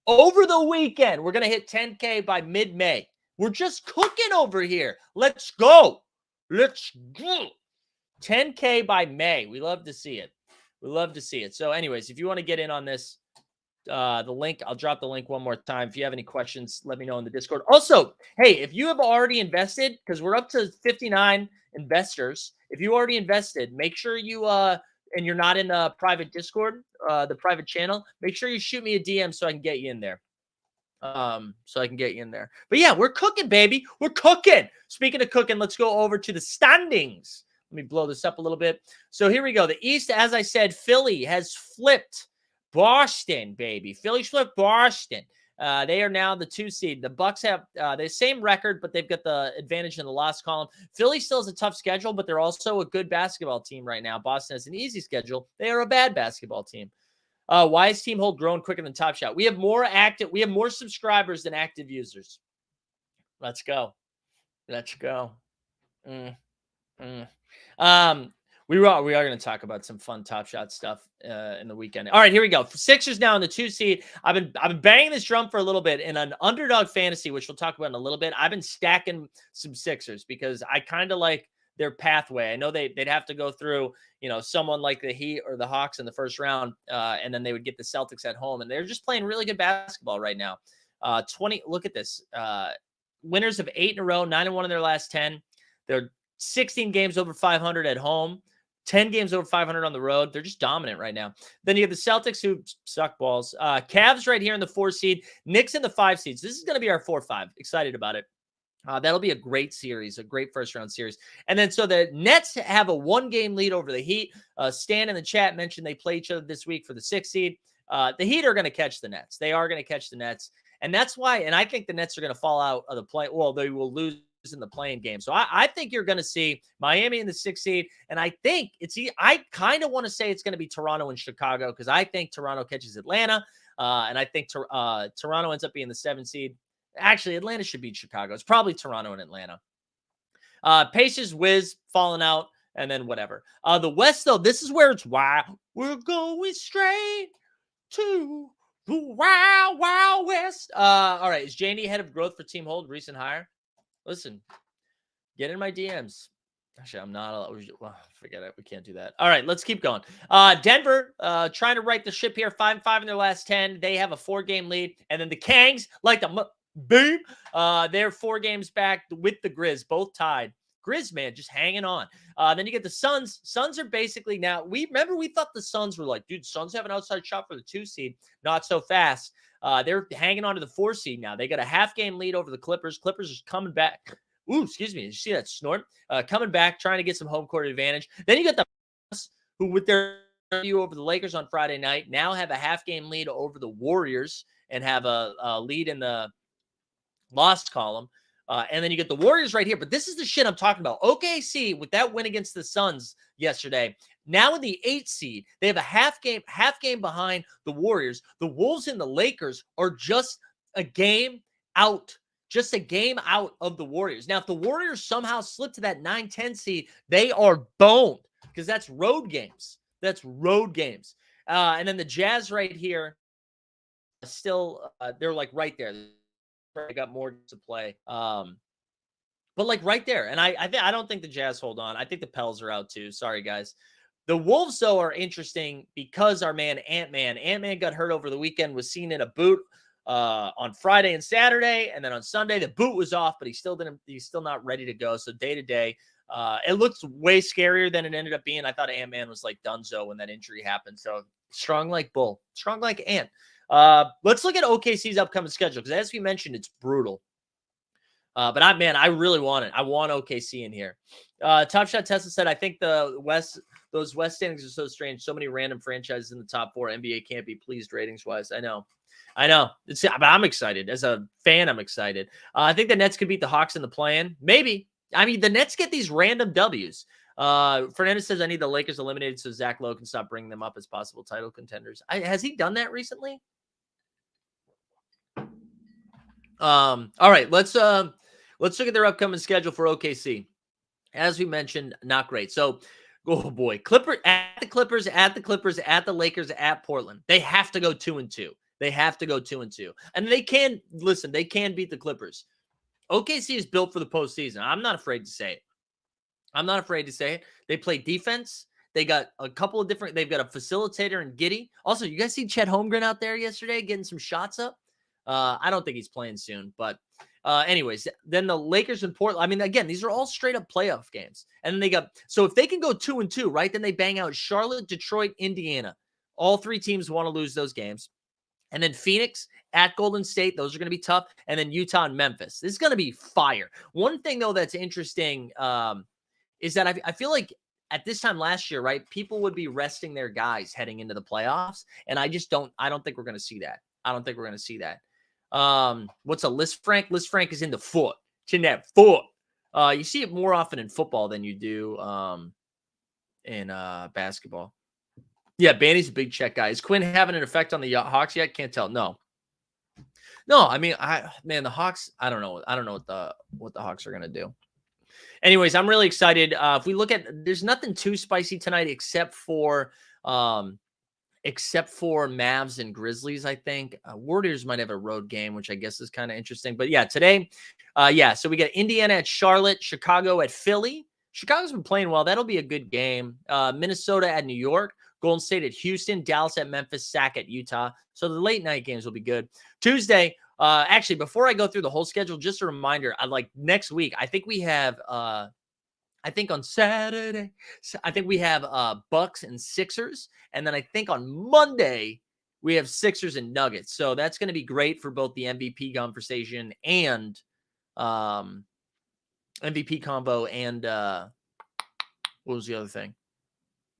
Over the weekend, we're going to hit 10K by mid-May. We're just cooking over here. Let's go. Let's go. 10K by May. We love to see it. We love to see it. So anyways, if you want to get in on this, the link, I'll drop the link one more time. If you have any questions, let me know in the Discord. Also, hey, if you have already invested, because we're up to 59 investors, if you already invested, make sure you and you're not in a private Discord, the private channel, make sure you shoot me a DM so I can get you in there. But yeah, we're cooking, baby. We're cooking. Speaking of cooking, let's go over to the standings. Let me blow this up a little bit. So here we go. The East, as I said, Philly has flipped Boston, baby. Philly flipped Boston. They are now the 2 seed. The Bucks have the same record, but they've got the advantage in the loss column. Philly still has a tough schedule, but they're also a good basketball team right now. Boston has an easy schedule. They are a bad basketball team. Why is Team Hold growing quicker than Top Shot? We have more subscribers than active users. Let's go. Let's go. We are going to talk about some fun Top Shot stuff in the weekend. All right, here we go. Sixers now in the 2 seed. I've been banging this drum for a little bit in an underdog fantasy, which we'll talk about in a little bit. I've been stacking some Sixers because I kind of like their pathway. I know they'd have to go through, someone like the Heat or the Hawks in the first round, and then they would get the Celtics at home, and they're just playing really good basketball right now. Look at this. Winners of 8 in a row, 9-1 in their last 10. They're 16 games over 500 at home, 10 games over 500 on the road. They're just dominant right now. Then you have the Celtics, who suck balls. Cavs right here in the 4 seed. Knicks in the 5 seeds. This is going to be our 4-5. Excited about it. That'll be a great series, a great first-round series. And then so the Nets have a 1-game lead over the Heat. Stan in the chat mentioned they play each other this week for the 6th seed. The Heat are going to catch the Nets. They are going to catch the Nets. And that's why, and I think the Nets are going to fall out of the play. Well, they will lose in the playing game. So I think you're going to see Miami in the 6th seed. And I think I kind of want to say it's going to be Toronto and Chicago, because I think Toronto catches Atlanta. And I think Toronto ends up being the 7th seed. Actually, Atlanta should beat Chicago. It's probably Toronto and Atlanta. Pacers, Wiz, falling out, and then whatever. The West, though, this is where it's wild. We're going straight to the Wild, Wild West. All right, is Janey ahead of growth for Team Hold? Recent hire? Listen, get in my DMs. Actually, I'm not allowed. Well, forget it. We can't do that. All right, let's keep going. Denver trying to right the ship here. 5-5 in their last 10. They have a 4-game lead. And then the Kangs, like the boom, they're 4 games back with the Grizz, both tied. Grizz, man, just hanging on. Then you get the Suns. Suns are basically now, we thought the Suns were like, dude, Suns have an outside shot for the 2 seed. Not so fast. They're hanging on to the 4 seed now. They got a half-game lead over the Clippers. Clippers is coming back. Ooh, excuse me. Did you see that snort? Coming back, trying to get some home court advantage. Then you got the who, with their view over the Lakers on Friday night, now have a half-game lead over the Warriors and have a lead in the loss column. And then you get the Warriors right here. But this is the shit I'm talking about. OKC, with that win against the Suns yesterday, now in the 8th seed, they have a half game behind the Warriors. The Wolves and the Lakers are just a game out. Just a game out of the Warriors. Now, if the Warriors somehow slip to that 9-10 seed, they are boned, because that's road games. That's road games. And then the Jazz right here, still, they're like right there. They got more to play. But like right there, and I don't think the Jazz hold on. I think the Pels are out too. Sorry guys. The Wolves though are interesting because our man Ant-Man got hurt over the weekend, was seen in a boot on Friday and Saturday, and then on Sunday the boot was off, but he's still not ready to go. So day to day, it looks way scarier than it ended up being. I thought Ant-Man was like donezo when that injury happened. So strong like bull, strong like ant. Let's look at OKC's upcoming schedule because as we mentioned, it's brutal. But I really want it. I want OKC in here. Top Shot Tesla said, I think those West standings are so strange. So many random franchises in the top four. NBA can't be pleased ratings wise. I know. But I'm excited. As a fan, I'm excited. I think the Nets could beat the Hawks in the play-in. Maybe. I mean, the Nets get these random W's. Fernandez says, I need the Lakers eliminated so Zach Lowe can stop bringing them up as possible title contenders. Has he done that recently? All right, let's look at their upcoming schedule for OKC. As we mentioned, not great. So, oh boy, Clippers, at the Lakers, at Portland. They have to go 2-2. They have to go 2-2. And they can beat the Clippers. OKC is built for the postseason. I'm not afraid to say it. They play defense. They got they've got a facilitator in Giddey. Also, you guys see Chet Holmgren out there yesterday getting some shots up? I don't think he's playing soon, but anyways, then the Lakers and Portland. I mean, again, these are all straight up playoff games. And then so if they can go 2-2, right, then they bang out Charlotte, Detroit, Indiana. All three teams want to lose those games. And then Phoenix at Golden State. Those are going to be tough. And then Utah and Memphis. This is going to be fire. One thing, though, that's interesting is that I feel like at this time last year, right, people would be resting their guys heading into the playoffs. And I don't think we're going to see that. What's a List Frank? List Frank is in the foot. It's in that foot. You see it more often in football than you do in basketball. Yeah, Banny's a big check guy. Is Quinn having an effect on the Hawks yet? Can't tell. No. I mean, the Hawks. I don't know what the Hawks are gonna do. Anyways, I'm really excited. If we look at, there's nothing too spicy tonight except for Mavs and Grizzlies, I think. Warriors might have a road game, which I guess is kind of interesting. But yeah, today, so we got Indiana at Charlotte, Chicago at Philly. Chicago's been playing well. That'll be a good game. Minnesota at New York, Golden State at Houston, Dallas at Memphis, Sac at Utah. So the late night games will be good. Tuesday, actually, before I go through the whole schedule, just a reminder, next week, I think we have I think on Saturday, I think we have Bucks and Sixers. And then I think on Monday, we have Sixers and Nuggets. So that's going to be great for both the MVP conversation and MVP combo and what was the other thing?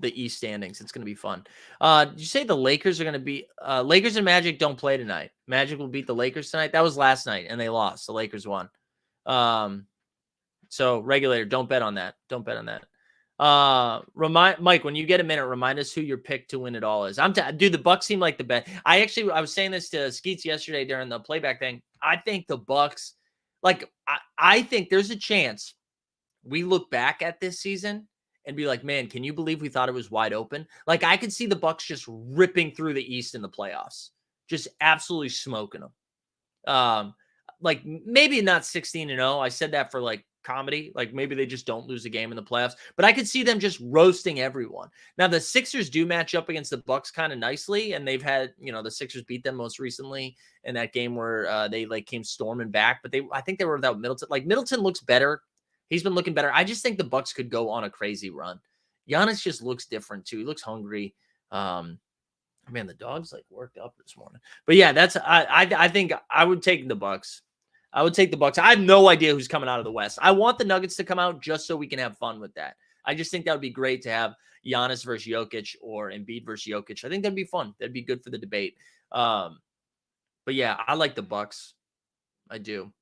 The East standings. It's going to be fun. Did you say the Lakers are going to be Lakers and Magic don't play tonight? Magic will beat the Lakers tonight. That was last night, and they lost. The Lakers won. So regulator, don't bet on that. Remind Mike, when you get a minute, remind us who your pick to win it all is. Dude, the Bucks seem like the bet. I was saying this to Skeets yesterday during the playback thing. I think the Bucks, I think there's a chance we look back at this season and be like, man, can you believe we thought it was wide open? Like, I could see the Bucks just ripping through the East in the playoffs, just absolutely smoking them. Maybe not 16-0. I said that for comedy. Maybe they just don't lose a game in the playoffs, but I could see them just roasting everyone. Now the Sixers do match up against the Bucks kind of nicely, and they've had, the Sixers beat them most recently in that game where they came storming back, but I think they were without Middleton. Middleton looks better. He's been looking better. I just think the Bucks could go on a crazy run. Giannis just looks different too. He looks hungry. Man, the dog's worked up this morning. But yeah, I think I would take the Bucks. I have no idea who's coming out of the West. I want the Nuggets to come out just so we can have fun with that. I just think that would be great to have Giannis versus Jokic or Embiid versus Jokic. I think that'd be fun. That'd be good for the debate. But yeah, I like the Bucks. I do.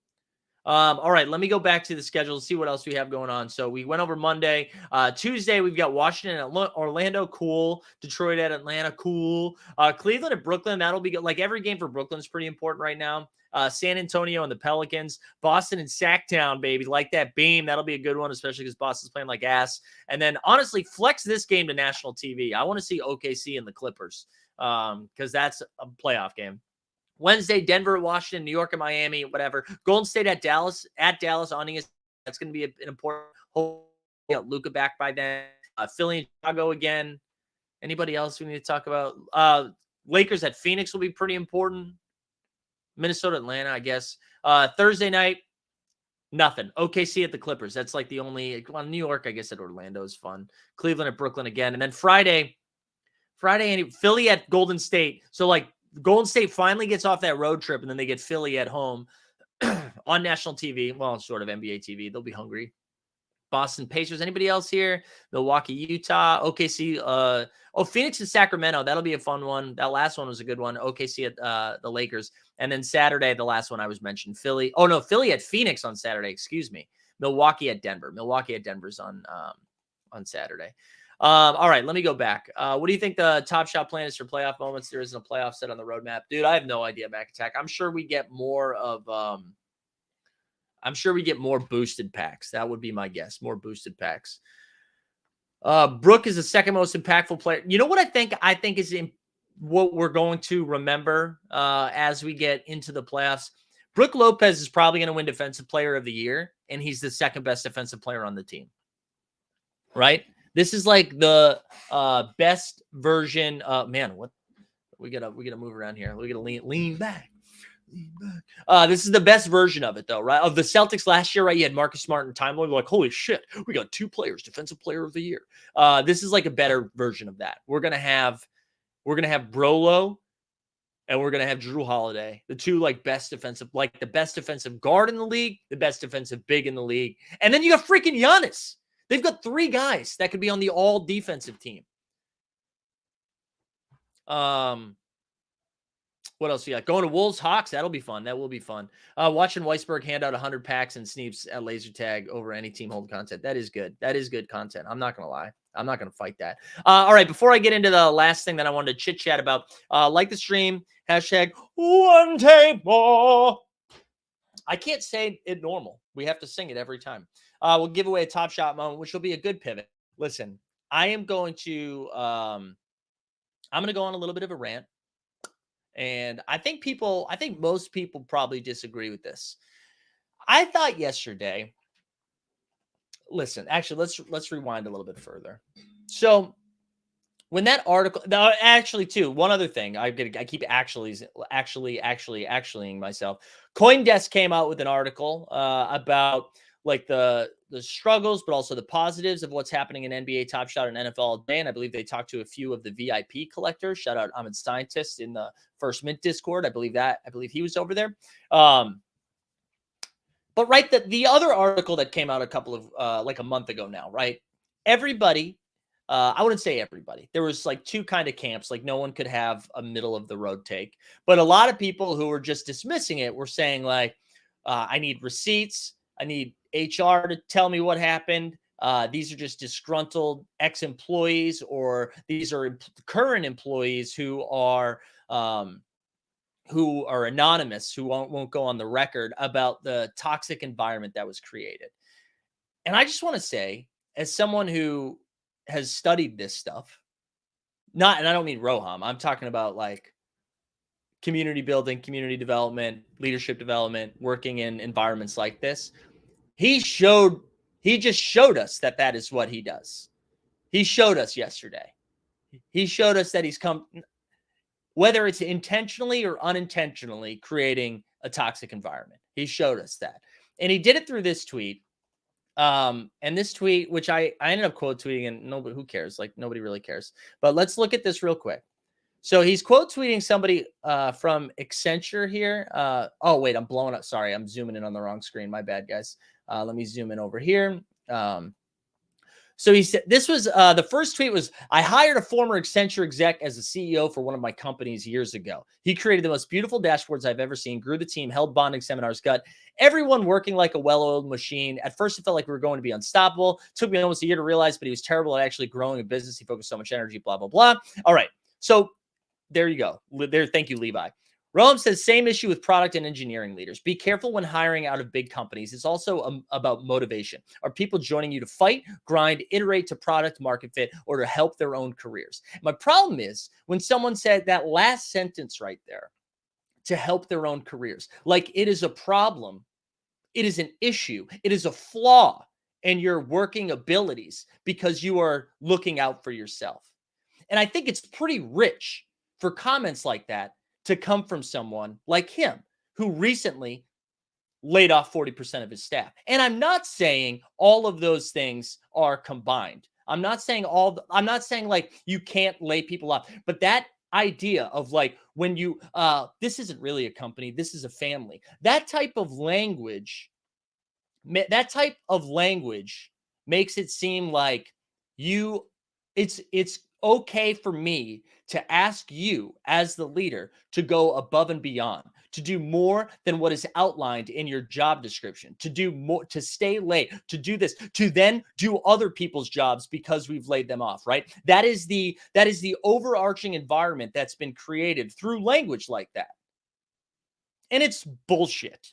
All right, let me go back to the schedule, see what else we have going on. So we went over Monday. Tuesday, we've got Washington at Orlando, cool. Detroit at Atlanta, cool. Cleveland at Brooklyn, that'll be good. Every game for Brooklyn is pretty important right now. San Antonio and the Pelicans. Boston and Sacktown, baby. Like that beam. That'll be a good one, especially because Boston's playing like ass. And then, honestly, flex this game to national TV. I want to see OKC and the Clippers because that's a playoff game. Wednesday, Denver, Washington, New York, and Miami, whatever. Golden State at Dallas on ESPN. That's going to be an important. Hopefully, Luka back by then. Philly and Chicago again. Anybody else we need to talk about? Lakers at Phoenix will be pretty important. Minnesota, Atlanta, I guess. Thursday night, nothing. OKC at the Clippers. That's like the only. Well, New York, I guess, at Orlando is fun. Cleveland at Brooklyn again. And then Friday, Philly at Golden State. So, like, Golden State finally gets off that road trip, and then they get Philly at home on national TV. Well, sort of NBA TV. They'll be hungry. Boston Pacers. Anybody else here? Milwaukee, Utah, OKC. Phoenix and Sacramento. That'll be a fun one. That last one was a good one. OKC at the Lakers. And then Saturday, the last one I was mentioned, Philly. Oh, no, Philly at Phoenix on Saturday. Excuse me. Milwaukee at Denver. Milwaukee at Denver's on Saturday. All right, let me go back. What do you think the Top Shot plan is for playoff moments? There isn't a playoff set on the roadmap. Dude, I have no idea, Mac Attack. I'm sure we get more boosted packs. That would be my guess. More boosted packs. Brooke is the second most impactful player. You know what I think? I think is what we're going to remember as we get into the playoffs. Brooke Lopez is probably going to win Defensive Player of the Year, and he's the second best defensive player on the team. Right? This is like the best version. Man, what we gotta move around here. We gotta lean back. This is the best version of it, though, right? Of the Celtics last year, right? You had Marcus Smart and Time Lord. Like, holy shit, we got 2 players, Defensive Player of the Year. This is like a better version of that. We're gonna have Brolo, and we're gonna have Drew Holiday, the two like best defensive, like the best defensive guard in the league, the best defensive big in the league, and then you got freaking Giannis. They've got 3 guys that could be on the all defensive team. What else you got? Going to Wolves Hawks. That'll be fun. That will be fun. Watching Weisberg hand out 100 packs and Sneeps at laser tag over any team hold content. That is good. That is good content. I'm not going to lie. I'm not going to fight that. All right. Before I get into the last thing that I wanted to chit chat about, like the stream, hashtag one table. I can't say it normal. We have to sing it every time. We'll give away a Top Shot moment, which will be a good pivot. Listen, I am going to, I'm going to go on a little bit of a rant. And I think most people probably disagree with this. I thought yesterday, listen, actually, let's rewind a little bit further. So when that article, now actually too, one other thing, I keep actuallying myself. CoinDesk came out with an article about like the struggles, but also the positives of what's happening in NBA Top Shot and NFL all day. And I believe they talked to a few of the VIP collectors. Shout out Ahmed Scientist in the First Mint Discord. I believe he was over there. But right, the other article that came out a couple of like a month ago now, right? Everybody, I wouldn't say everybody. There was like 2 kind of camps. Like no one could have a middle of the road take. But a lot of people who were just dismissing it were saying like, I need receipts. I need HR to tell me what happened. These are just disgruntled ex-employees, or these are current employees who are anonymous, who won't go on the record about the toxic environment that was created. And I just want to say, as someone who has studied this stuff, and I don't mean Roham, I'm talking about like community building, community development, leadership development, working in environments like this. He just showed us that is what he does. He showed us yesterday. He showed us that he's come, whether it's intentionally or unintentionally, creating a toxic environment. He showed us that. And he did it through this tweet. And this tweet, which I ended up quote tweeting, and nobody, who cares? Like nobody really cares. But let's look at this real quick. So he's quote tweeting somebody from Accenture here. Oh, wait, I'm blowing up. Sorry, I'm zooming in on the wrong screen. My bad, guys. Let me zoom in over here. So he said, this was the first tweet was, I hired a former Accenture exec as a CEO for one of my companies years ago. He created the most beautiful dashboards I've ever seen, grew the team, held bonding seminars, got everyone working like a well-oiled machine. At first, it felt like we were going to be unstoppable. It took me almost a year to realize, but he was terrible at actually growing a business. He focused so much energy, blah, blah, blah. All right. So there you go. There. Thank you, Levi. Roham says, same issue with product and engineering leaders. Be careful when hiring out of big companies. It's also about motivation. Are people joining you to fight, grind, iterate to product market fit, or to help their own careers? My problem is when someone said that last sentence right there, to help their own careers, like it is a problem It is an issue. It is a flaw in your working abilities because you are looking out for yourself. And I think it's pretty rich for comments like that to come from someone like him who recently laid off 40% of his staff. And I'm not saying all of those things are combined. I'm not saying like you can't lay people off, but that idea of like when you this isn't really a company, this is a family. That type of language makes it seem like you it's okay for me to ask you as the leader to go above and beyond, to do more than what is outlined in your job description, to do more, to stay late, to do this, to then do other people's jobs because we've laid them off, right? That is the overarching environment that's been created through language like that. And it's bullshit.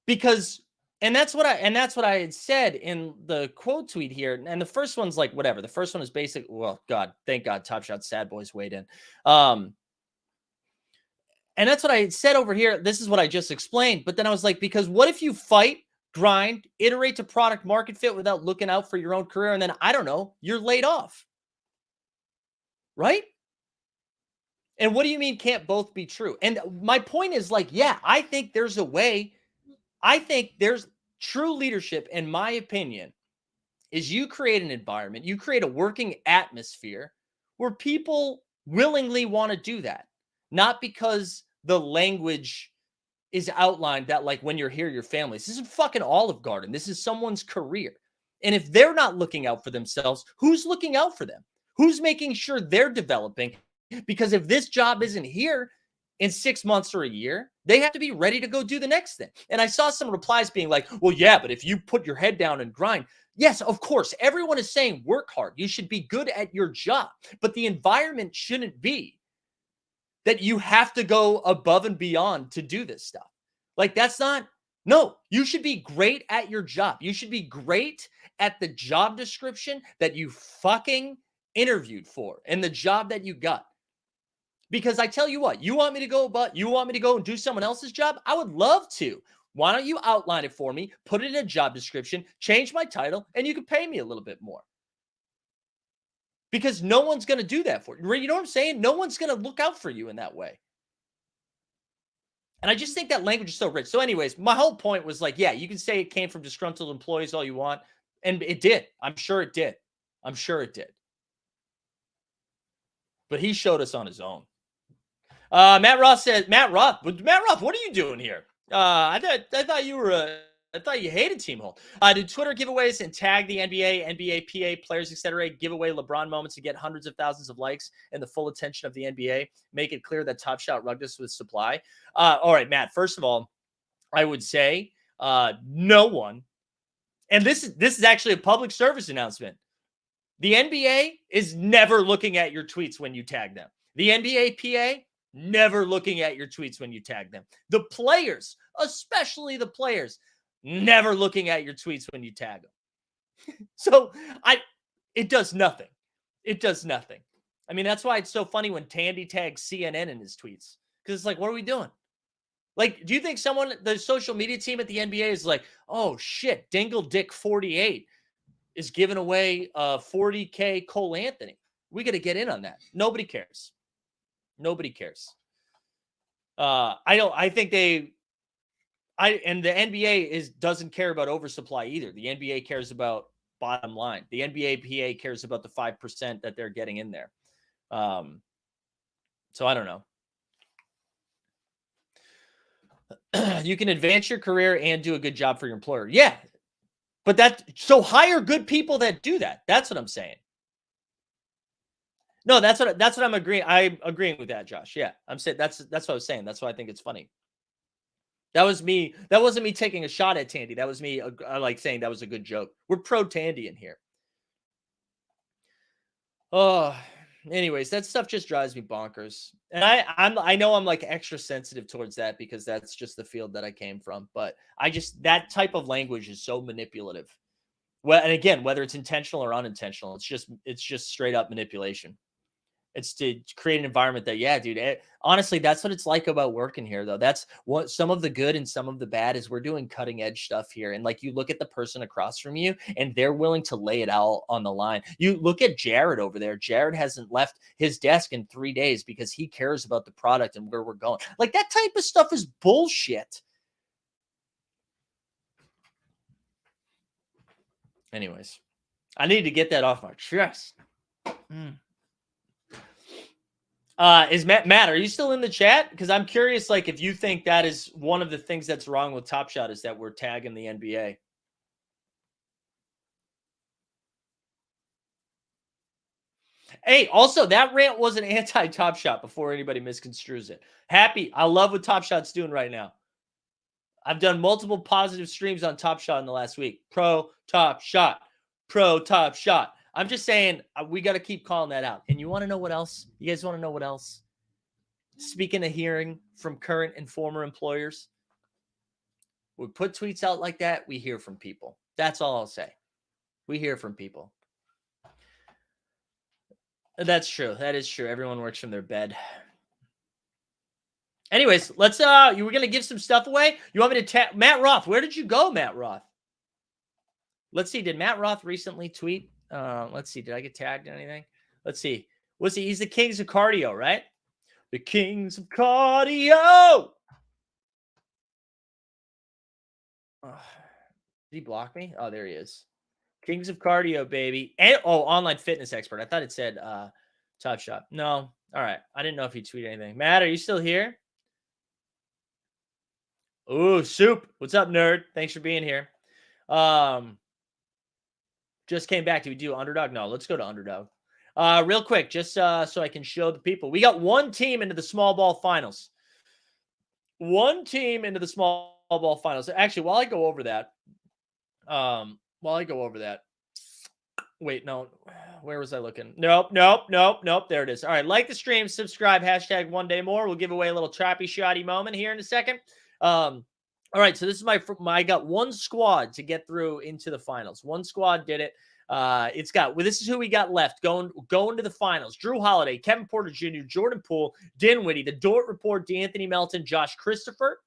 Because that's what I had said in the quote tweet here. And the first one's like whatever. The first one is basic. Well, God, thank God, Top Shot Sad Boys weighed in. And that's what I had said over here. This is what I just explained. But then I was like, because what if you fight, grind, iterate to product market fit without looking out for your own career, and then I don't know, you're laid off, right? And what do you mean can't both be true? And my point is like, yeah, I think there's a way. I think there's true leadership, in my opinion, is you create an environment, you create a working atmosphere where people willingly want to do that. Not because the language is outlined that like when you're here, your family. This isn't fucking Olive Garden. This is someone's career. And if they're not looking out for themselves, who's looking out for them? Who's making sure they're developing? Because if this job isn't here in 6 months or a year, they have to be ready to go do the next thing. And I saw some replies being like, well, yeah, but if you put your head down and grind, yes, of course, everyone is saying work hard. You should be good at your job, but the environment shouldn't be that you have to go above and beyond to do this stuff. Like no, you should be great at your job. You should be great at the job description that you fucking interviewed for and the job that you got. Because I tell you what, you want me to go and do someone else's job? I would love to. Why don't you outline it for me, put it in a job description, change my title, and you can pay me a little bit more. Because no one's going to do that for you. You know what I'm saying? No one's going to look out for you in that way. And I just think that language is so rich. So anyways, my whole point was like, yeah, you can say it came from disgruntled employees all you want. And it did. I'm sure it did. But he showed us on his own. Matt Roth says, Matt Roth, what are you doing here? I thought you hated Team Hold. Did Twitter giveaways and tag the NBA, NBA, PA players, etc. give away LeBron moments to get hundreds of thousands of likes and the full attention of the NBA? Make it clear that Top Shot rugged us with supply. All right, Matt. First of all, I would say no one, and this is actually a public service announcement. The NBA is never looking at your tweets when you tag them. The NBA, PA, never looking at your tweets when you tag them. The players, especially the players, never looking at your tweets when you tag them. So it does nothing. It does nothing. I mean, that's why it's so funny when Tandy tags CNN in his tweets. Because it's like, what are we doing? Like, do you think the social media team at the NBA is like, oh shit, Dingle Dick 48 is giving away $40K Cole Anthony? We got to get in on that. Nobody cares. And the NBA doesn't care about oversupply either. The NBA cares about bottom line. The NBA PA cares about the 5% that they're getting in there. So I don't know. You can advance your career and do a good job for your employer. Yeah. But so hire good people that do that. That's what I'm saying. No, that's what I'm agreeing. I'm agreeing with that, Josh. Yeah. I'm saying that's what I was saying. That's why I think it's funny. That was me. That wasn't me taking a shot at Tandy. That was me like saying that was a good joke. We're pro Tandy in here. Oh, anyways, that stuff just drives me bonkers. And I know I'm like extra sensitive towards that because that's just the field that I came from. But that type of language is so manipulative. Well, and again, whether it's intentional or unintentional, it's just straight up manipulation. It's to create an environment that, yeah, dude, honestly, that's what it's like about working here, though. That's what some of the good and some of the bad is. We're doing cutting edge stuff here. And like, you look at the person across from you and they're willing to lay it out on the line. You look at Jared over there. Jared hasn't left his desk in 3 days because he cares about the product and where we're going. Like, that type of stuff is bullshit. Anyways, I need to get that off my chest. Is Matt, are you still in the chat? Because I'm curious, like, if you think that is one of the things that's wrong with Top Shot is that we're tagging the NBA. Hey, also, that rant was an anti-Top Shot before anybody misconstrues it. Happy. I love what Top Shot's doing right now. I've done multiple positive streams on Top Shot in the last week. Pro Top Shot. Pro Top Shot. I'm just saying, we got to keep calling that out. And you want to know what else? You guys want to know what else? Speaking of hearing from current and former employers, we put tweets out like that, we hear from people. That's all I'll say. We hear from people. That's true. That is true. Everyone works from their bed. Anyways, let's you were gonna give some stuff away. You want me to tag Matt Roth? Where did you go, Matt Roth? Let's see. Did Matt Roth recently tweet? Let's see. Did I get tagged in anything? Let's see. What's he? He's the Kings of Cardio, right? The Kings of Cardio. Did he block me? Oh, there he is. Kings of Cardio, baby. And online fitness expert. I thought it said Top Shot. No. All right. I didn't know if he tweeted anything. Matt, are you still here? Ooh, Soup. What's up, nerd? Thanks for being here. Just came back. Do we do Underdog? No, let's go to Underdog. Real quick, just so I can show the people. We got one team into the small ball finals. One team into the small ball finals. Actually, while I go over that, wait, no, where was I looking? Nope. There it is. All right, like the stream, subscribe, hashtag one day more. We'll give away a little choppy shotty moment here in a second. All right, so this is I got one squad to get through into the finals. One squad did it. This is who we got left going to the finals. Drew Holiday, Kevin Porter Jr., Jordan Poole, Dinwiddie, the Dort Report, D'Anthony Melton, Josh Christopher.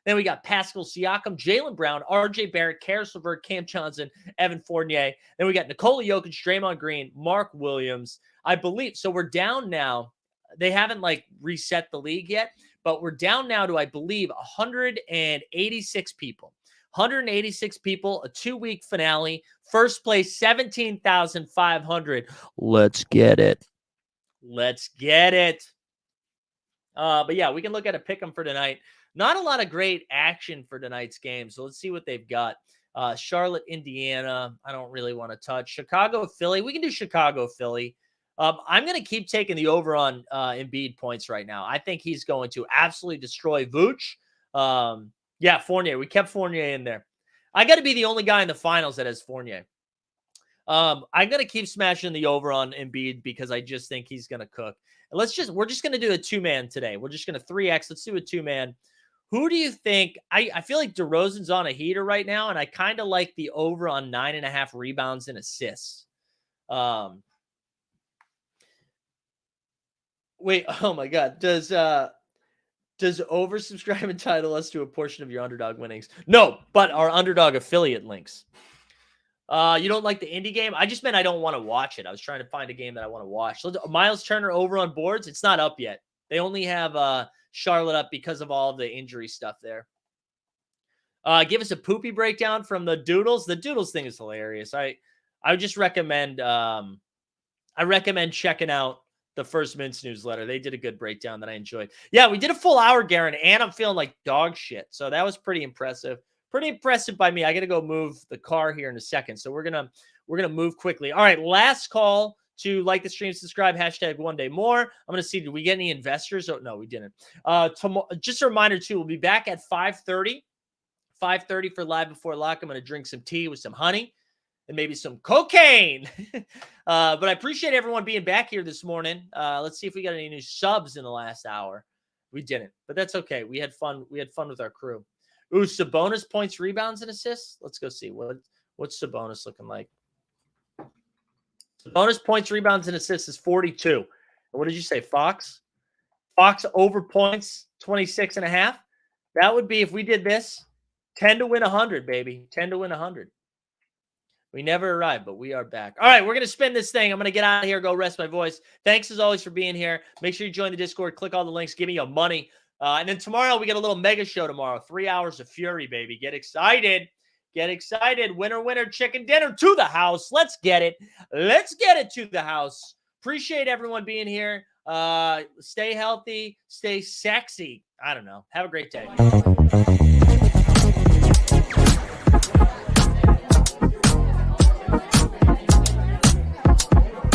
Then we got Pascal Siakam, Jaylen Brown, RJ Barrett, Karis LeVert, Cam Johnson, Evan Fournier. Then we got Nikola Jokic, Draymond Green, Mark Williams. I believe, so we're down now. They haven't reset the league yet, but we're down now to, I believe, 186 people. 186 people, a 2-week finale. First place, 17,500. Let's get it. Let's get it. But yeah, we can look at a pick 'em for tonight. Not a lot of great action for tonight's game, so let's see what they've got. Charlotte, Indiana, I don't really want to touch. Chicago, Philly, we can do Chicago, Philly. I'm going to keep taking the over on Embiid points right now. I think he's going to absolutely destroy Vooch. Yeah, Fournier. We kept Fournier in there. I got to be the only guy in the finals that has Fournier. I'm going to keep smashing the over on Embiid because I just think he's going to cook. We're just going to do a 2-man today. We're just going to 3X. Let's do a 2-man. Who do you think? I feel like DeRozan's on a heater right now, and I kind of like the over on 9.5 rebounds and assists. Wait, oh my God. Does oversubscribe entitle us to a portion of your Underdog winnings? No, but our Underdog affiliate links. You don't like the indie game? I just meant I don't want to watch it. I was trying to find a game that I want to watch. So Miles Turner over on boards. It's not up yet. They only have Charlotte up because of all of the injury stuff there. Give us a poopy breakdown from the Doodles. The Doodles thing is hilarious. I would just recommend checking out the First Mints newsletter. They did a good breakdown that I enjoyed. Yeah, we did a full hour, Garen, and I'm feeling like dog shit. So that was pretty impressive. Pretty impressive by me. I got to go move the car here in a second. So we're gonna move quickly. All right, last call to like the stream, subscribe, hashtag one day more. I'm going to see, did we get any investors? Oh, no, we didn't. Just a reminder, too, we'll be back at 5:30. 5:30 for Live Before Lock. I'm going to drink some tea with some honey and maybe some cocaine. But I appreciate everyone being back here this morning. Let's see if we got any new subs in the last hour. We didn't, but that's okay. We had fun. We had fun with our crew. Ooh, Sabonis points, rebounds, and assists. Let's go see. What's Sabonis looking like? Bonus points, rebounds, and assists is 42. What did you say, Fox? Fox over points, 26.5. That would be, if we did this, 10 to win 100, baby. 10 to win 100. We never arrived, but we are back. All right, we're going to spin this thing. I'm going to get out of here, go rest my voice. Thanks, as always, for being here. Make sure you join the Discord. Click all the links. Give me your money. And then tomorrow, we got a little mega show tomorrow. 3 hours of fury, baby. Get excited. Get excited. Winner, winner, chicken dinner to the house. Let's get it. Let's get it to the house. Appreciate everyone being here. Stay healthy. Stay sexy. I don't know. Have a great day.